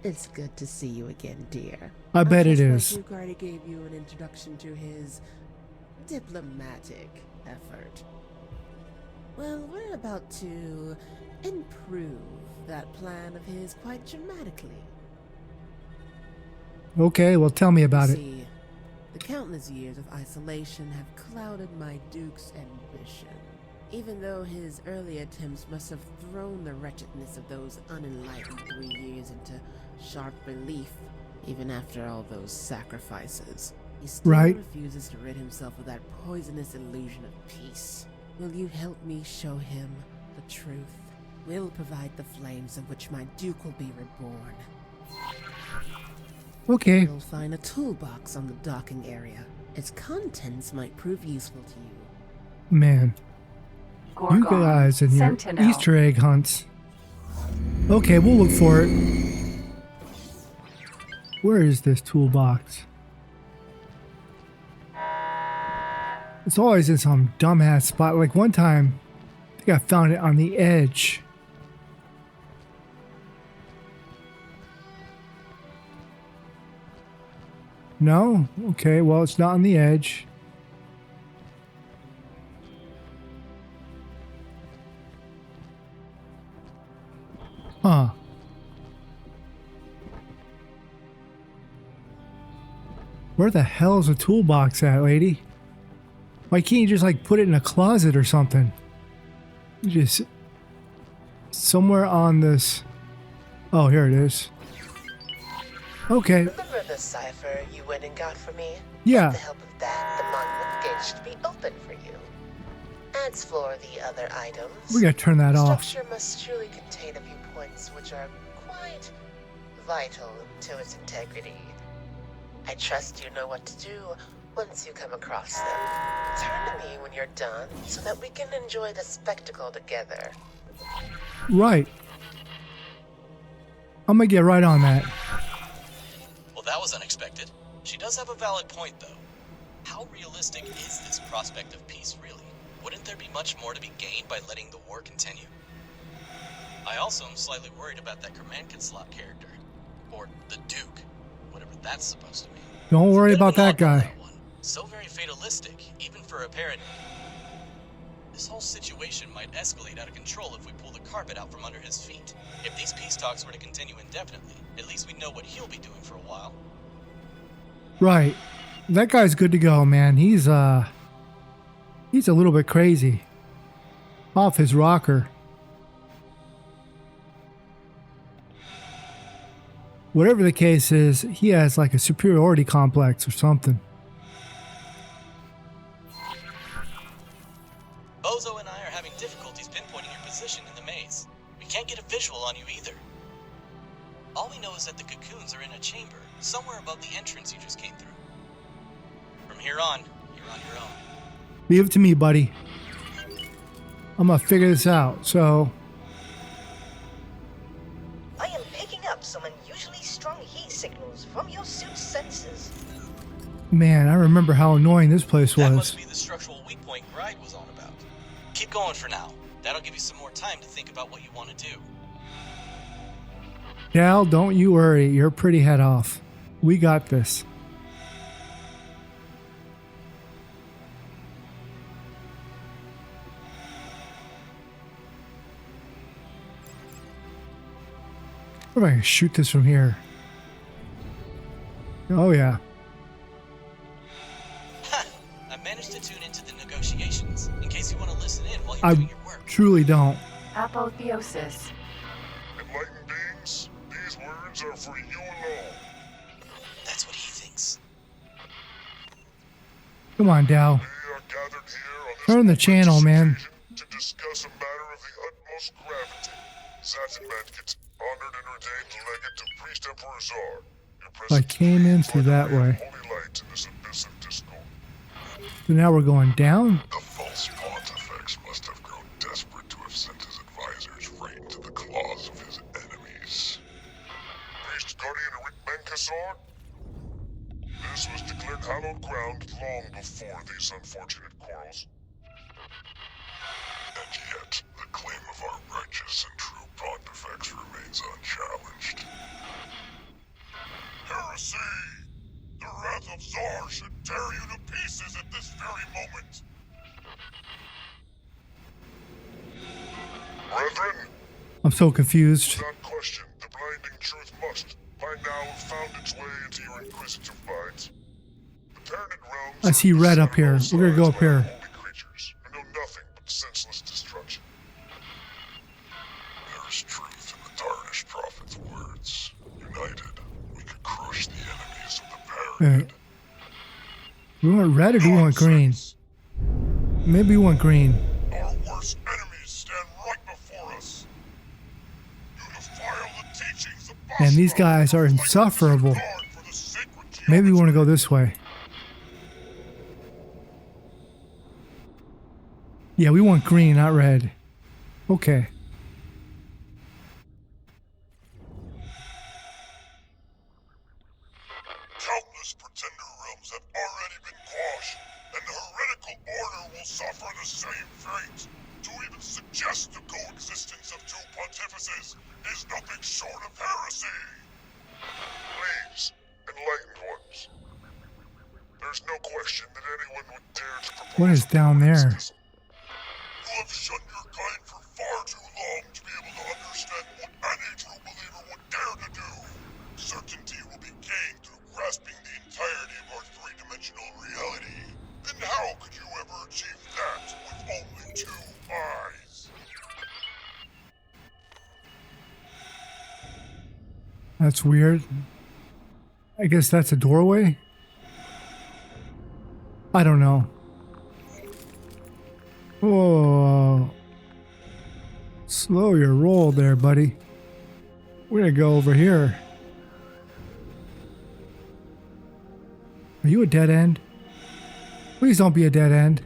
It's good to see you again, dear. I bet it just is. like Luke already gave you an introduction to his diplomatic effort. Well, we're about to improve that plan of his quite dramatically. Okay, well, tell me about it. See, the countless years of isolation have clouded my Duke's ambition. Even though his early attempts must have thrown the wretchedness of those unenlightened 3 years into sharp relief, even after all those sacrifices, he still Right. refuses to rid himself of that poisonous illusion of peace. Will you help me show him the truth? We'll provide the flames of which my Duke will be reborn. Okay. You'll find a toolbox on the docking area. Its contents might prove useful to you. Man, you Gorgon. guys and your Sentinel. Easter egg hunts. Okay, we'll look for it. Where is this toolbox? It's always in some dumbass spot. Like one time, I think I found it on the edge. No? Okay, well, it's not on the edge. Huh. Where the hell is the toolbox at, lady? Why can't you just like put it in a closet or something? You just somewhere on this. Oh, here it is. Okay. Remember the cipher you went and got for me? Yeah. With the help of that, the monument gate should be open for you. As for the other items, We gotta turn that the off. structure must surely contain a few points which are quite vital to its integrity. I trust you know what to do once you come across them. Turn to me when you're done so that we can enjoy the spectacle together. Right. I'm gonna get right on that. Well, that was unexpected. She does have a valid point, though. How realistic is this prospect of peace, really? Wouldn't there be much more to be gained by letting the war continue? I also am slightly worried about that command slot character. Or the Duke. Whatever that's supposed to mean. Don't worry Bit of about an that odd one, guy. that one. So very fatalistic, even for a Paranid. This whole situation might escalate out of control if we pull the carpet out from under his feet. If these peace talks were to continue indefinitely, at least we know what he'll be doing for a while. Right. That guy's good to go, man. He's a little bit crazy. Off his rocker. Whatever the case is, he has like a superiority complex or something. Bozo and I are having difficulties pinpointing your position in the maze. We can't get a visual on you either. All we know is that the cocoons are in a chamber, somewhere above the entrance you just came through. From here on, you're on your own. Leave it to me, buddy. I'm gonna figure this out. So, I am picking up some unusually strong heat signals from your suit's sensors. man, I remember how annoying this place That was. must be the structural weak point Gride was on about. Keep going for now. That'll give you some more time to think about what you want to do. Dal, don't you worry. You're pretty head off. We got this. What if I can shoot this from here? Oh, yeah. I managed to tune into the negotiations, in case you want to listen in while you're I doing your work. truly don't. Apotheosis. Enlightened beings, these words are for you alone. That's what he thinks. Come on, Dal. We are gathered here on this Turn the channel, man. occasion to discuss a matter of the utmost gravity. Zazenman honored and ordained legate to Priest Emperor Czar. Your I came in through that way. Holy light in this abyss of discord. So now we're going down. The false pontifex must have grown desperate to have sent his advisors right into the claws of his enemies. Priest Guardian Rick Benkasor? This was declared hallowed ground long before these unfortunate quarrels. And yet, the claim of our righteous and true pontifex remains unchallenged. Heresy! The wrath of Czar should tear you to pieces at this very moment! Brethren, I'm so confused. without question, the blinding truth must, by now, have found its way into your inquisitive minds. The Paranid realms I see red up here. We're gonna go up here. Holy creatures who know nothing but senseless destruction. There is truth in the tarnished prophet's words. United, we could crush the enemies of the Paranid. We want red or do we want green? Maybe we want green. Our worst enemies stand right before us. You defile the teachings of And these guys are insufferable. Maybe we want to go this way. Yeah, we want green, not red. Okay. Countless pretender realms have already been quashed, and the heretical order will suffer the same fate. To even suggest the coexistence of two pontifices is nothing short of heresy. Please, enlightened ones. There's no question that anyone would dare to propose What is down there? You have shunned your kind for far too long to be able to understand what any true believer would dare to do. Certainty will be gained through grasping the entirety of our three-dimensional reality. And how could you ever achieve that with only two eyes? That's weird. I guess that's a doorway? I don't know. Oh. Slow your roll there, buddy. We're gonna go over here. Are you a dead end? Please don't be a dead end.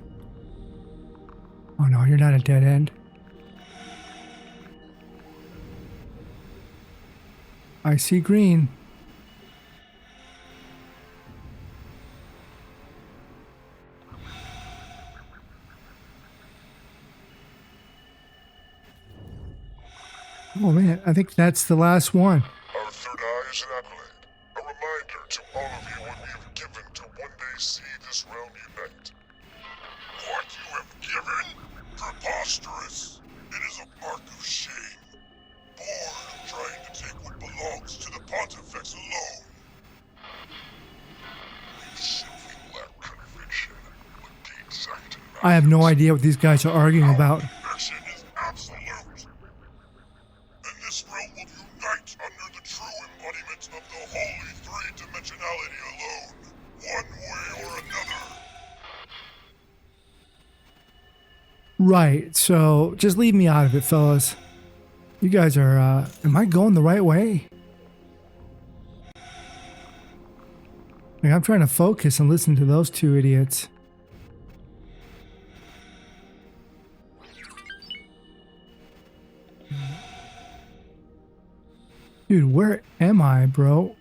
Oh no, you're not a dead end. I see green. Oh man, I think that's the last one. Our third eye is an accolade. A reminder to all of you what we have given to one day see this realm unite. What you have given? Preposterous! It is a mark of shame. Bored of trying to take what belongs to the Pontifex alone. You simply lack conviction. What the exact I have no idea what these guys are arguing about. conviction is absolute. And this realm will unite under the true embodiment of the holy three-dimensionality alone. One way or another. Right, so just leave me out of it, fellas. You guys are, am I going the right way? Like, I'm trying to focus and listen to those two idiots. Dude, where am I, bro?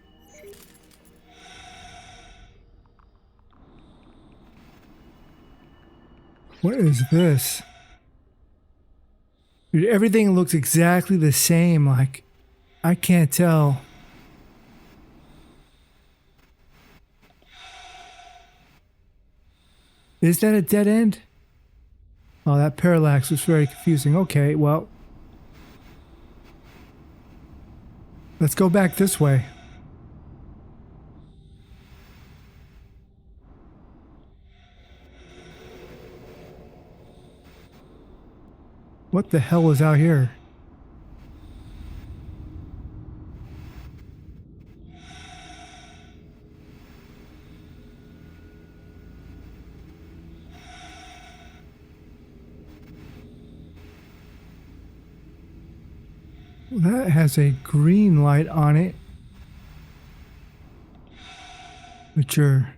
What is this? Dude, everything looks exactly the same. Like, I can't tell. Is that a dead end? Oh, that parallax was very confusing. Okay, well. Let's go back this way. What the hell is out here? That has a green light on it. But you're...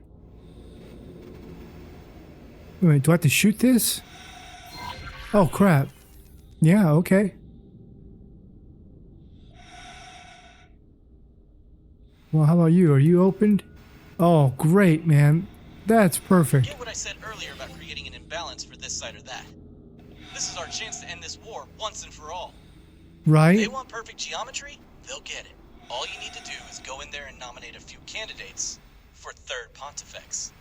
Wait, do I have to shoot this? Oh, crap. Yeah, okay. Well, how about you? Are you opened? Oh, great, man. That's perfect. Get what I said earlier about creating an imbalance for this side or that. This is our chance to end this war once and for all. Right? They want perfect geometry? They'll get it. All you need to do is go in there and nominate a few candidates for third Pontifex.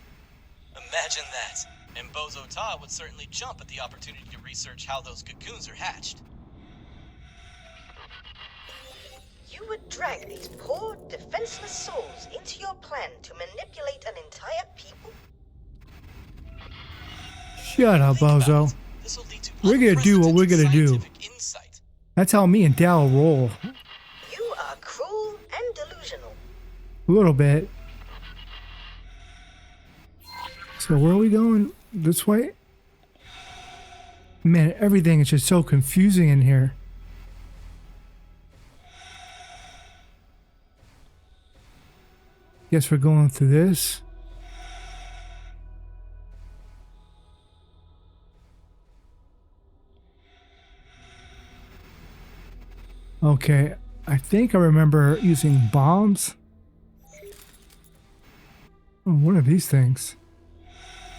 Imagine that. And Bozo Ta would certainly jump at the opportunity to research how those cocoons are hatched. You would drag these poor, defenseless souls into your plan to manipulate an entire people? Shut up, Think about Bozo. it. This'll lead to We're gonna do what we're gonna do. scientific insight. That's how me and Dal roll. You are cruel and delusional. A little bit. So where are we going? This way? Man, everything is just so confusing in here. Guess we're going through this. Okay, I think I remember using bombs. Oh, what are these things?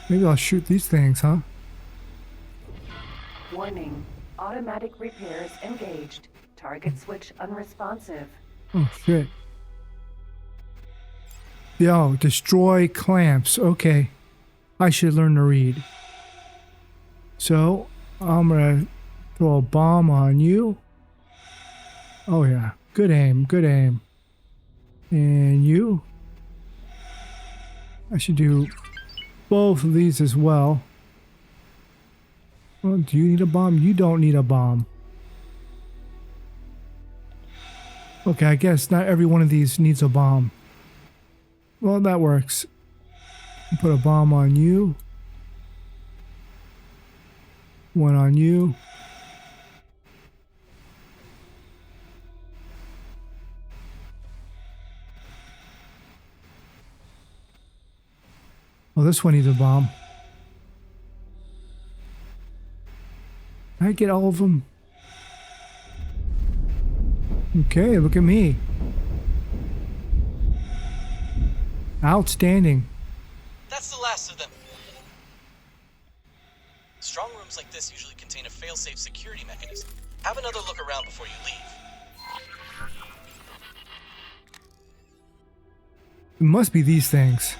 Maybe I'll shoot these things, huh? Warning. Automatic repairs engaged. Target switch unresponsive. Oh, shit. Yo, destroy clamps. Okay. I should learn to read. So, I'm gonna throw a bomb on you. Oh, yeah. Good aim, good aim. And you? I should do both of these as well. Well, do you need a bomb? You don't need a bomb. Okay, I guess not every one of these needs a bomb. Well, that works. Put a bomb on you. One on you. Oh, this one needs a bomb. Can I get all of them? Okay, look at me. Outstanding. That's the last of them. Strong rooms like this usually contain a fail-safe security mechanism. Have another look around before you leave. It must be these things.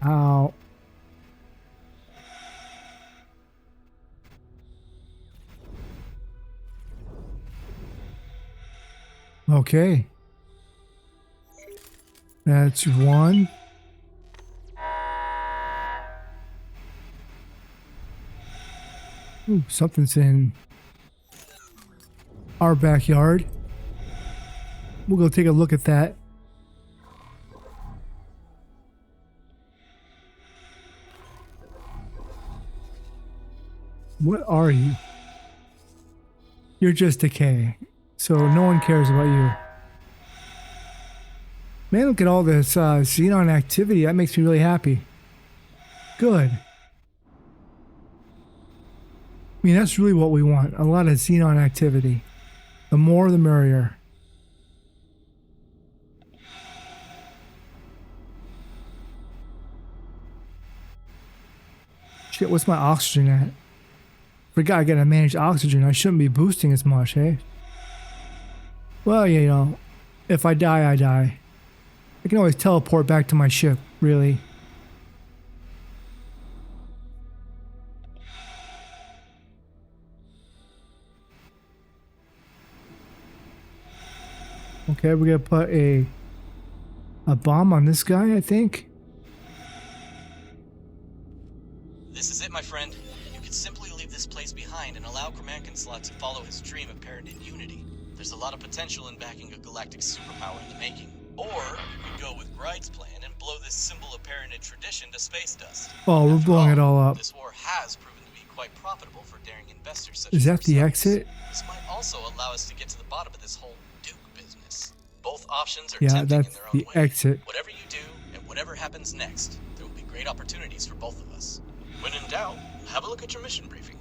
Ow. Okay. That's one. Ooh, something's in our backyard. We'll go take a look at that. What are you? You're just decay, so no one cares about you. Man, look at all this xenon activity. That makes me really happy. Good. I mean, that's really what we want. A lot of xenon activity. The more, the merrier. Shit, what's my oxygen at? Forgot I gotta manage oxygen. I shouldn't be boosting as much, eh? Well, you know, if I die, I die. I can always teleport back to my ship, really. Okay, we're gonna put a bomb on this guy, I think. This is it, my friend. You can simply leave this place behind and allow Kramankin to follow his dream of Paranid unity. There's a lot of potential in backing a galactic superpower in the making. Or you could go with Gride's plan and blow this symbol of Paranid tradition to space dust. Oh, we're blowing it all up. This war has proven to be quite profitable for daring investors such Is as that the ourselves. exit? This might also allow us to get to the bottom of this whole Duke business. Both options are Yeah, tempting that's in their the own way. exit. Whatever you do and whatever happens next, there will be great opportunities for both of us. When in doubt, have a look at your mission briefing.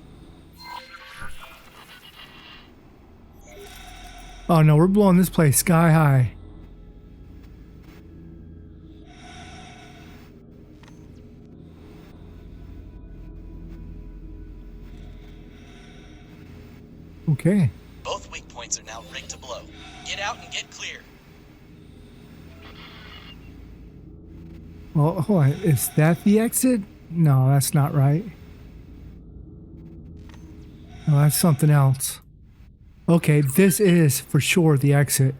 Oh no, we're blowing this place sky high. Okay. Both weak points are now rigged to blow. Get out and get clear. Well, hold on. Is that the exit? No, that's not right. No, that's something else. Okay, this is for sure the exit.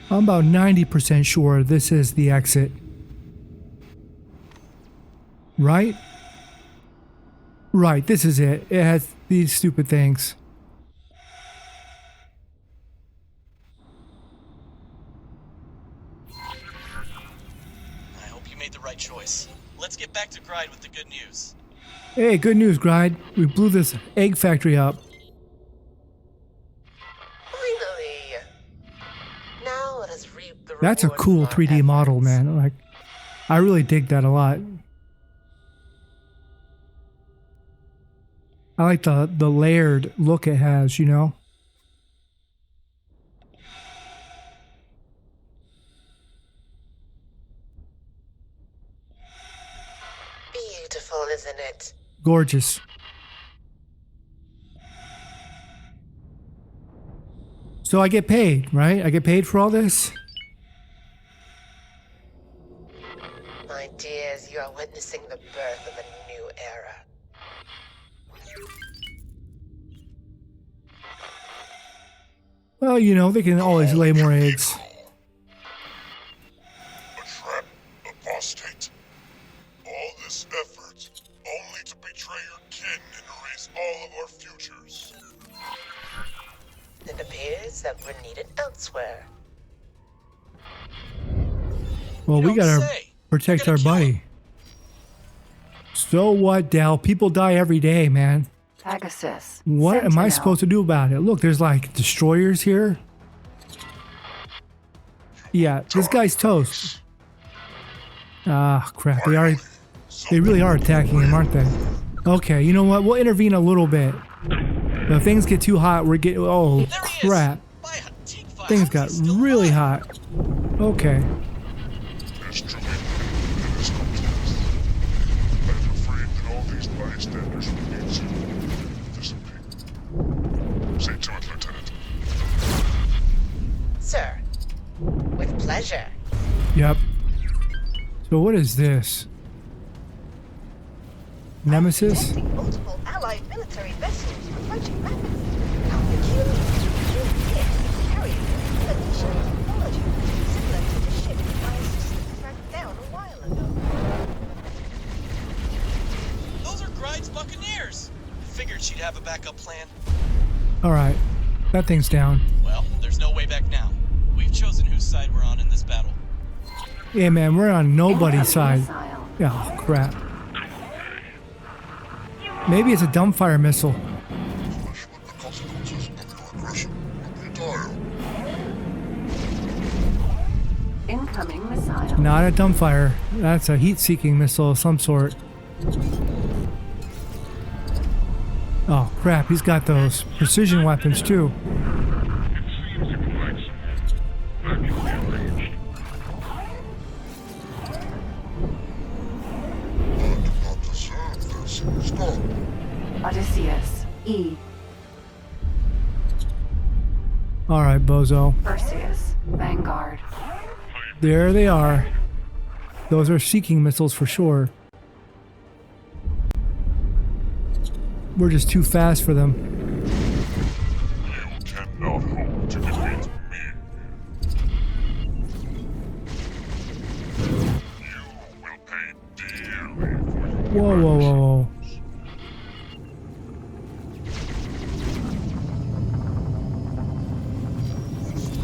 I'm about 90% sure this is the exit. Right? Right, this is it. It has these stupid things. I hope you made the right choice. Let's get back to Gride with the good news. Hey, good news, Gride. We blew this egg factory up. Finally! Now let us reap the That's a rewards cool of our 3D model, efforts. man. Like, I really dig that a lot. I like the layered look it has, you know? Beautiful, isn't it? Gorgeous. So I get paid, right? I get paid for all this? My dears, you are witnessing the birth of a new era. Well, you know, they can always lay more eggs. A trap, apostate. All this effort, only to betray that were needed elsewhere. Well, You we don't gotta say. protect You're our gonna kill buddy. So what, Dal? People die every day, man. Pegasus. What am I Sentinel. supposed to do about it? Look, there's like destroyers here. Yeah, this guy's toast. Ah, crap. They really are attacking him, aren't they? Okay, you know what? We'll intervene a little bit. If things get too hot, we're getting... Oh, There he crap. is. By a teak file. Things How's got he still really alive? hot. Okay. It's truly it is come to this. I'm afraid that all these bystanders will need to dissipate. See to it, Lieutenant. Sir, with pleasure. Yep. So what is this? Nemesis? Detecting multiple allied military vessels approaching rapidly. How peculiar. Yes, carrying revolutionary technology, similar to the ship that my assistant tracked down a while ago. Those are Gride's Buccaneers. Figured she'd have a backup plan. Alright. That thing's down. Well, there's no way back now. We've chosen whose side we're on in this battle. Yeah, man, we're on nobody's side. Missile. Oh, crap. Maybe it's a dumbfire missile. Punish what the consequences of your aggression would be dire. Incoming missile. Not a dumbfire. That's a heat-seeking missile of some sort. Oh, crap. He's got those precision weapons, too. It seems you provide some valuable range. I do not deserve this. Stop. Odysseus. E. Alright, bozo. Perseus. Vanguard. There they are. Those are seeking missiles for sure. We're just too fast for them. You cannot hope to defeat me. You will pay dearly for your Whoa, whoa, whoa, whoa.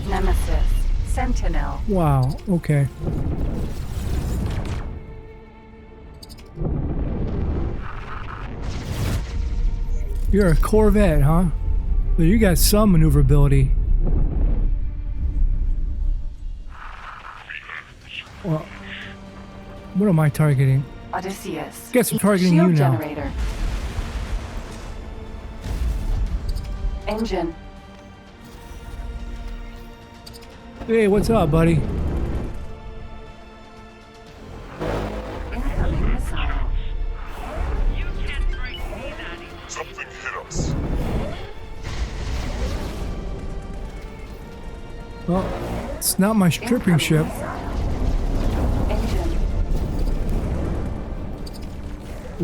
Nemesis. Sentinel. Wow, okay. You're a Corvette, huh? Well, you got some maneuverability. Well, what am I targeting? Odysseus. Guess I'm targeting you Shield now. generator. Engine. Hey, what's up, buddy? Incoming missile. something hit us. Well, it's not my stripping Incoming ship. missile. Engine.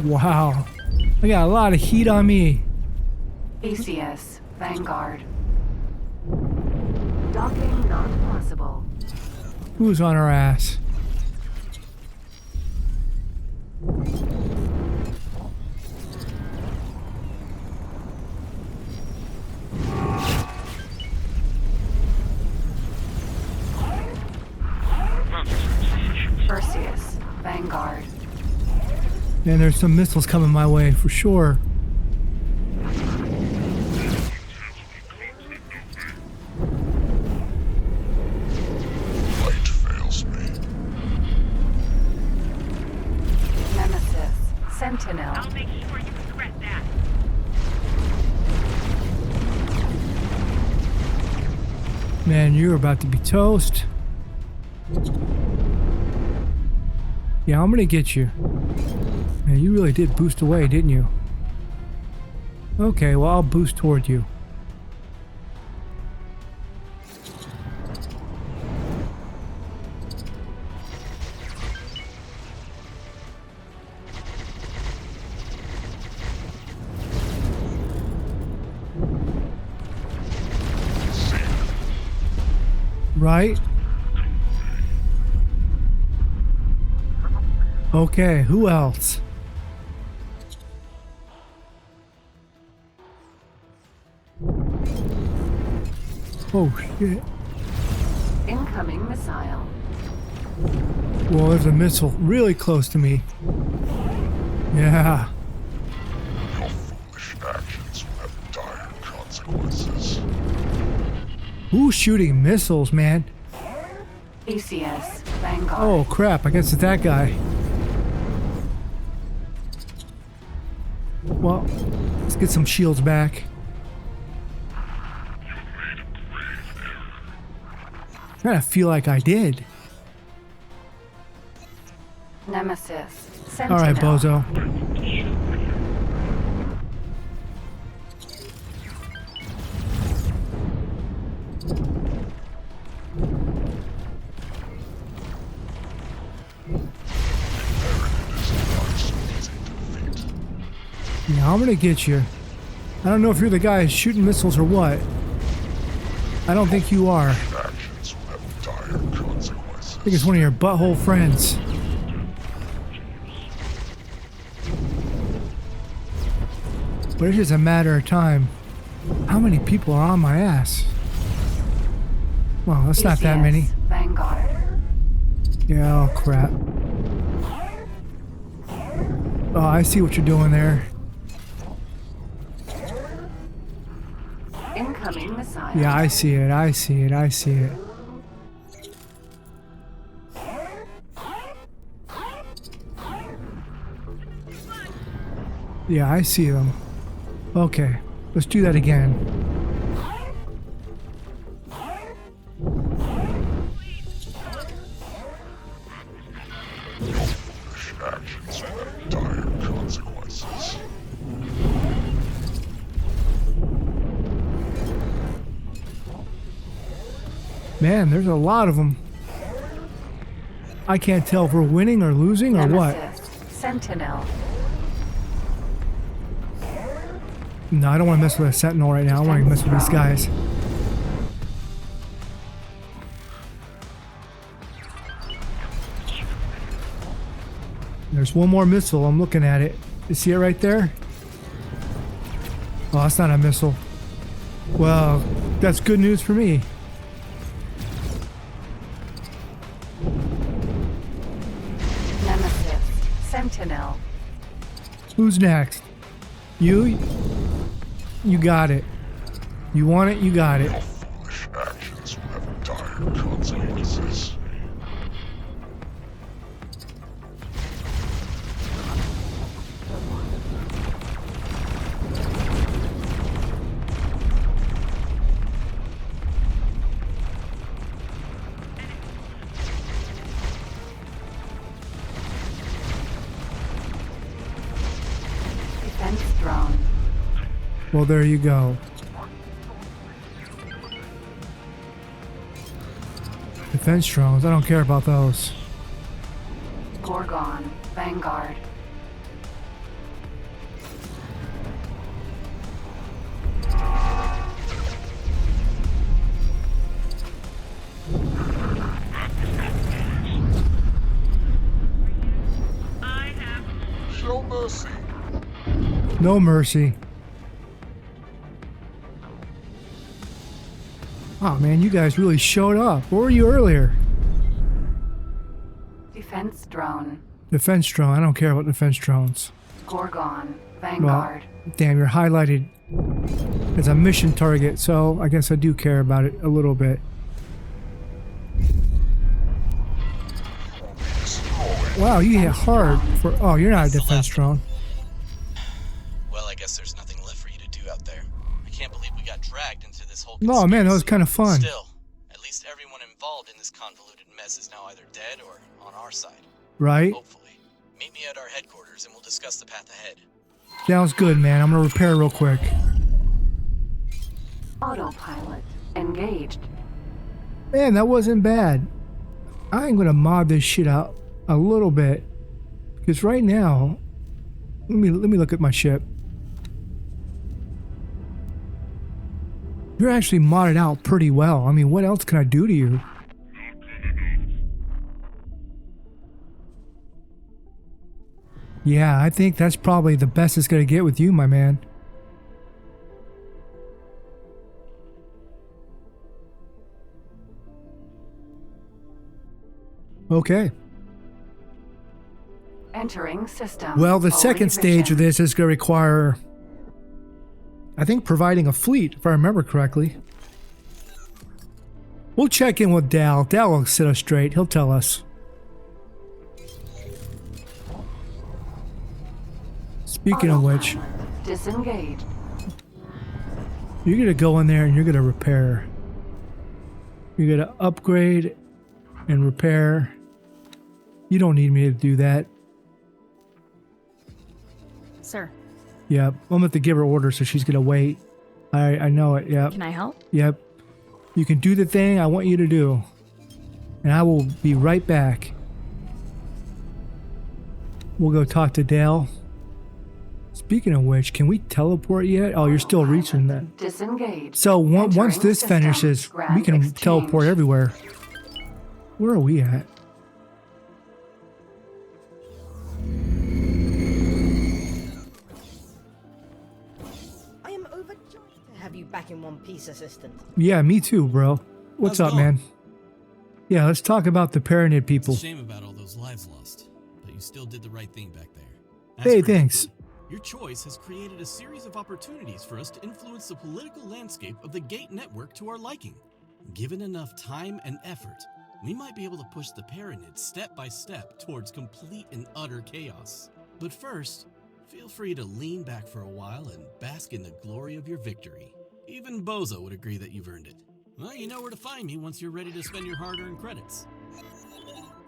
Wow. I got a lot of heat on me. Theseus. Vanguard. Docking not possible. Who's on our ass? Perseus. Vanguard. And there's some missiles coming my way for sure. Light fails me. Nemesis. Sentinel. I'll make sure you regret that. Man, you're about to be toast. Yeah, I'm gonna get you. Man, you really did boost away, didn't you? Okay, well, I'll boost toward you. Right? Okay, who else? Oh shit. Incoming missile. Well, there's a missile really close to me. Yeah. Your foolish actions will have dire consequences. Who's shooting missiles, man? ACS Vanguard. Oh crap, I guess it's that guy. Well, let's get some shields back. I kind of feel like I did. Nemesis. Sentinel. Alright, bozo. Yeah, I'm gonna get you. I don't know if you're the guy shooting missiles or what. I don't think you are. Actions will have dire consequences. I think it's one of your butthole friends. But it's just a matter of time. How many people are on my ass? Well, that's not that ACS many. Vanguard. Yeah, oh crap. Oh, I see what you're doing there. Incoming missile. Yeah, I see it, I see it, I see it. Yeah, I see them. Okay, let's do that again. Foolish actions will have dire consequences. Man, there's a lot of them. I can't tell if we're winning or losing or what. Nemesis. Sentinel. No, I don't want to mess with a sentinel right now. I want to mess with these guys. There's one more missile. I'm looking at it. You see it right there? Oh, that's not a missile. Well, that's good news for me. Nemesis. Sentinel. Who's next? You? You got it. You want it? You got it. Your foolish actions will have dire consequences. Defense drone. Well, there you go. Defense drones. I don't care about those. Gorgon. Vanguard. Show mercy. No mercy. Oh man, you guys really showed up. Where were you earlier? Defense drone. Defense drone. I don't care about defense drones. Gorgon. Well, Vanguard. damn, you're highlighted as a mission target, so I guess I do care about it a little bit. Wow, you hit hard for. Oh, you're not a defense drone. Well, I guess there's nothing left for you to do out there. I can't believe we got dragged into this whole No, man, that was conspiracy. kind of fun. Still, at least everyone involved in this convoluted mess is now either dead or on our side. Right? Hopefully. Meet me at our headquarters and we'll discuss the path ahead. Sounds good, man. I'm gonna repair real quick. Autopilot. Engaged. Man, that wasn't bad. I'm gonna mod this shit out a little bit because right now, let me look at my ship. You're actually modded out pretty well. I mean, what else can I do to you? Yeah, I think that's probably the best it's gonna get with you, my man. Okay. Entering system. Well, the Full second stage of revision. this is going to require, I think, providing a fleet, if I remember correctly. We'll check in with Dal. Dal will set us straight. He'll tell us. Speaking of which, Disengage. you're going to go in there and you're going to repair. You're going to upgrade and repair. You don't need me to do that. Sir, Yep. I'm going to have to give her orders, so she's going to wait. I know it. Yep. can I help? Yep. You can do the thing I want you to do. And I will be right back. We'll go talk to Dale. Speaking of which, can we teleport yet? Oh, you're still reaching that. Disengage. So once Entering this system. finishes, we Grand can exchange. teleport everywhere. Where are we at? I am overjoyed to have you back in one piece, Assistant. Yeah, me too, bro. What's How's up, it going? man? Yeah, let's talk about the Paranid It's people. a shame about all those lives lost, but you still did the right thing back there. As Hey, predicted, thanks. Your choice has created a series of opportunities for us to influence the political landscape of the Gate Network to our liking. Given enough time and effort, we might be able to push the Paranid step by step towards complete and utter chaos. But first, feel free to lean back for a while and bask in the glory of your victory. Even Bozo would agree that you've earned it. Well, you know where to find me once you're ready to spend your hard-earned credits.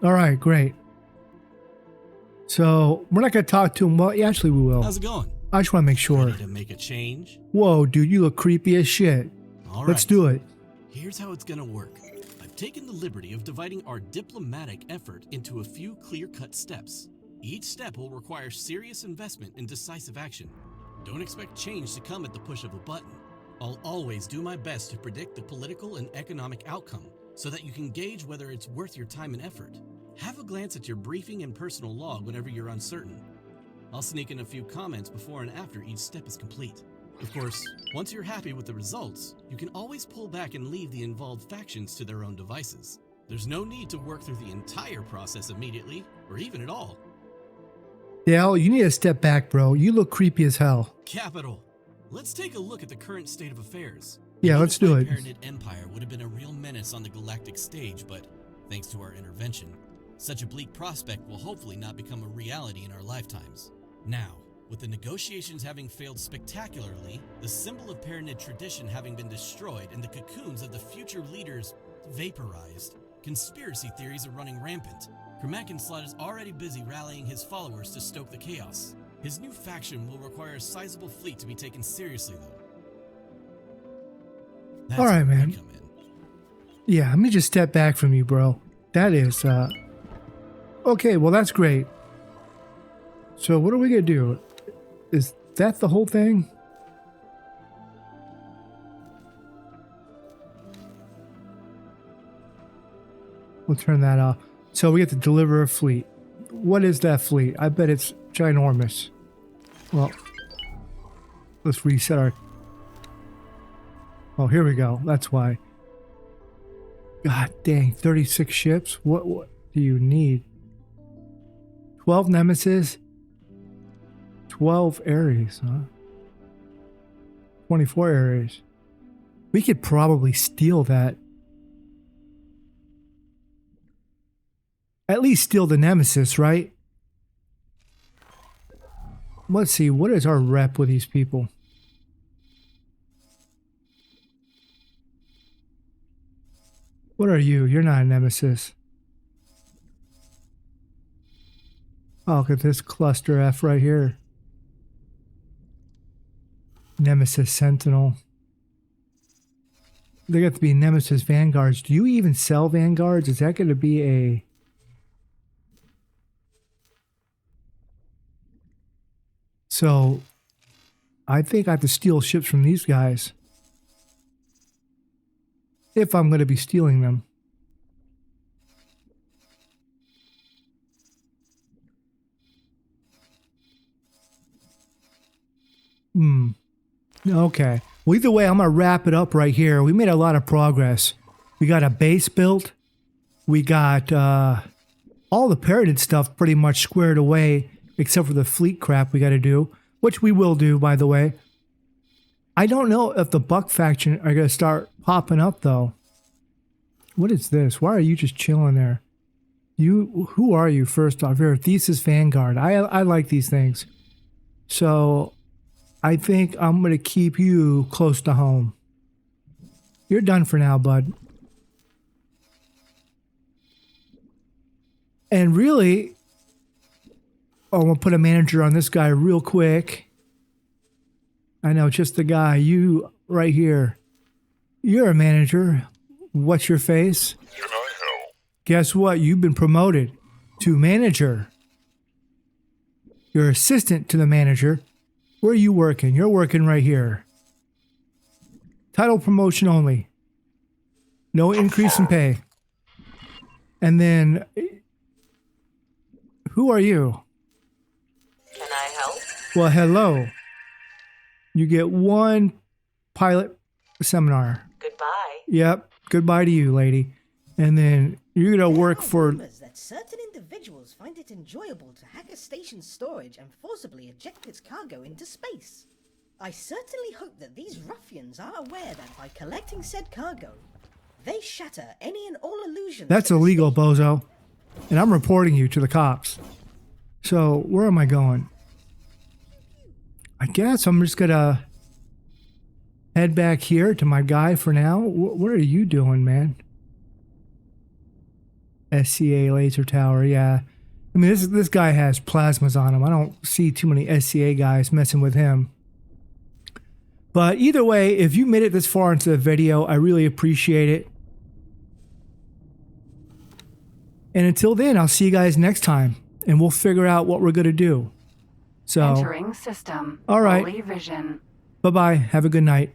All right, great. So we're not going to talk to him. Well, yeah, actually, we will. How's it going? I just want to make sure. Ready to make a change? Whoa, dude, you look creepy as shit. All Let's right. do it. Here's how it's gonna work. I've taken the liberty of dividing our diplomatic effort into a few clear-cut steps. Each step will require serious investment and decisive action. Don't expect change to come at the push of a button. I'll always do my best to predict the political and economic outcome so that you can gauge whether it's worth your time and effort. Have a glance at your briefing and personal log whenever you're uncertain. I'll sneak in a few comments before and after each step is complete. Of course, once you're happy with the results, you can always pull back and leave the involved factions to their own devices. There's no need to work through the entire process immediately, or even at all. Dale, you need to step back, bro. You look creepy as hell. Capital. Let's take a look at the current state of affairs. Yeah, The let's do unified it. Paranid Empire would have been a real menace on the galactic stage, but thanks to our intervention, such a bleak prospect will hopefully not become a reality in our lifetimes. Now, with the negotiations having failed spectacularly, the symbol of Paranid tradition having been destroyed, and the cocoons of the future leaders vaporized, conspiracy theories are running rampant. Kramakinslot is already busy rallying his followers to stoke the chaos. His new faction will require a sizable fleet to be taken seriously, though. That's All right, where we man. come in. Yeah, let me just step back from you, bro. That is, okay, well, that's great. So what are we going to do? Is that the whole thing? We'll turn that off. So we have to deliver a fleet. What is that fleet? I bet it's ginormous. Well, let's reset our... Oh, here we go. That's why. God dang, 36 ships? What do you need? 12 Nemesis? 12 Ares, huh? 24 Ares. We could probably steal that. At least steal the Nemesis, right? Let's see, what is our rep with these people? What are you? You're not a Nemesis. Oh, look at this cluster F right here. Nemesis Sentinel. They got to be Nemesis Vanguards. Do you even sell Vanguards? Is that going to be a... So, I think I have to steal ships from these guys. If I'm going to be stealing them. Okay. Well, either way, I'm going to wrap it up right here. We made a lot of progress. We got a base built. We got all the Paranid stuff pretty much squared away, except for the fleet crap we got to do, which we will do, by the way. I don't know if the Buck faction are going to start popping up, though. What is this? Why are you just chilling there? Who are you, first off? You're a Thesis Vanguard. I like these things. So, I think I'm going to keep you close to home. You're done for now, bud. And really, I'm going to put a manager on this guy real quick. I know, just the guy. You, right here. You're a manager. What's your face? Can I help? Guess what? You've been promoted to manager. You're assistant to the manager. Where are you working? You're working right here. Title promotion only. No increase in pay. And then, who are you? Can I help? Well, hello. You get one pilot seminar. Goodbye. Yep. Goodbye to you, lady. And then you're going to work for... Rumors that certain individuals find it enjoyable to hack a station's storage and forcibly eject its cargo into space. I certainly hope that these ruffians are aware that by collecting said cargo, they shatter any and all illusions. That's that the illegal, station- bozo. And I'm reporting you to the cops. So, where am I going? I guess I'm just going to head back here to my guy for now. What are you doing, man? SCA laser tower, yeah. I mean, this guy has plasmas on him. I don't see too many SCA guys messing with him. But either way, if you made it this far into the video, I really appreciate it. And until then, I'll see you guys next time, and we'll figure out what we're going to do. So, Entering system. all right. Fully vision. bye-bye. Have a good night.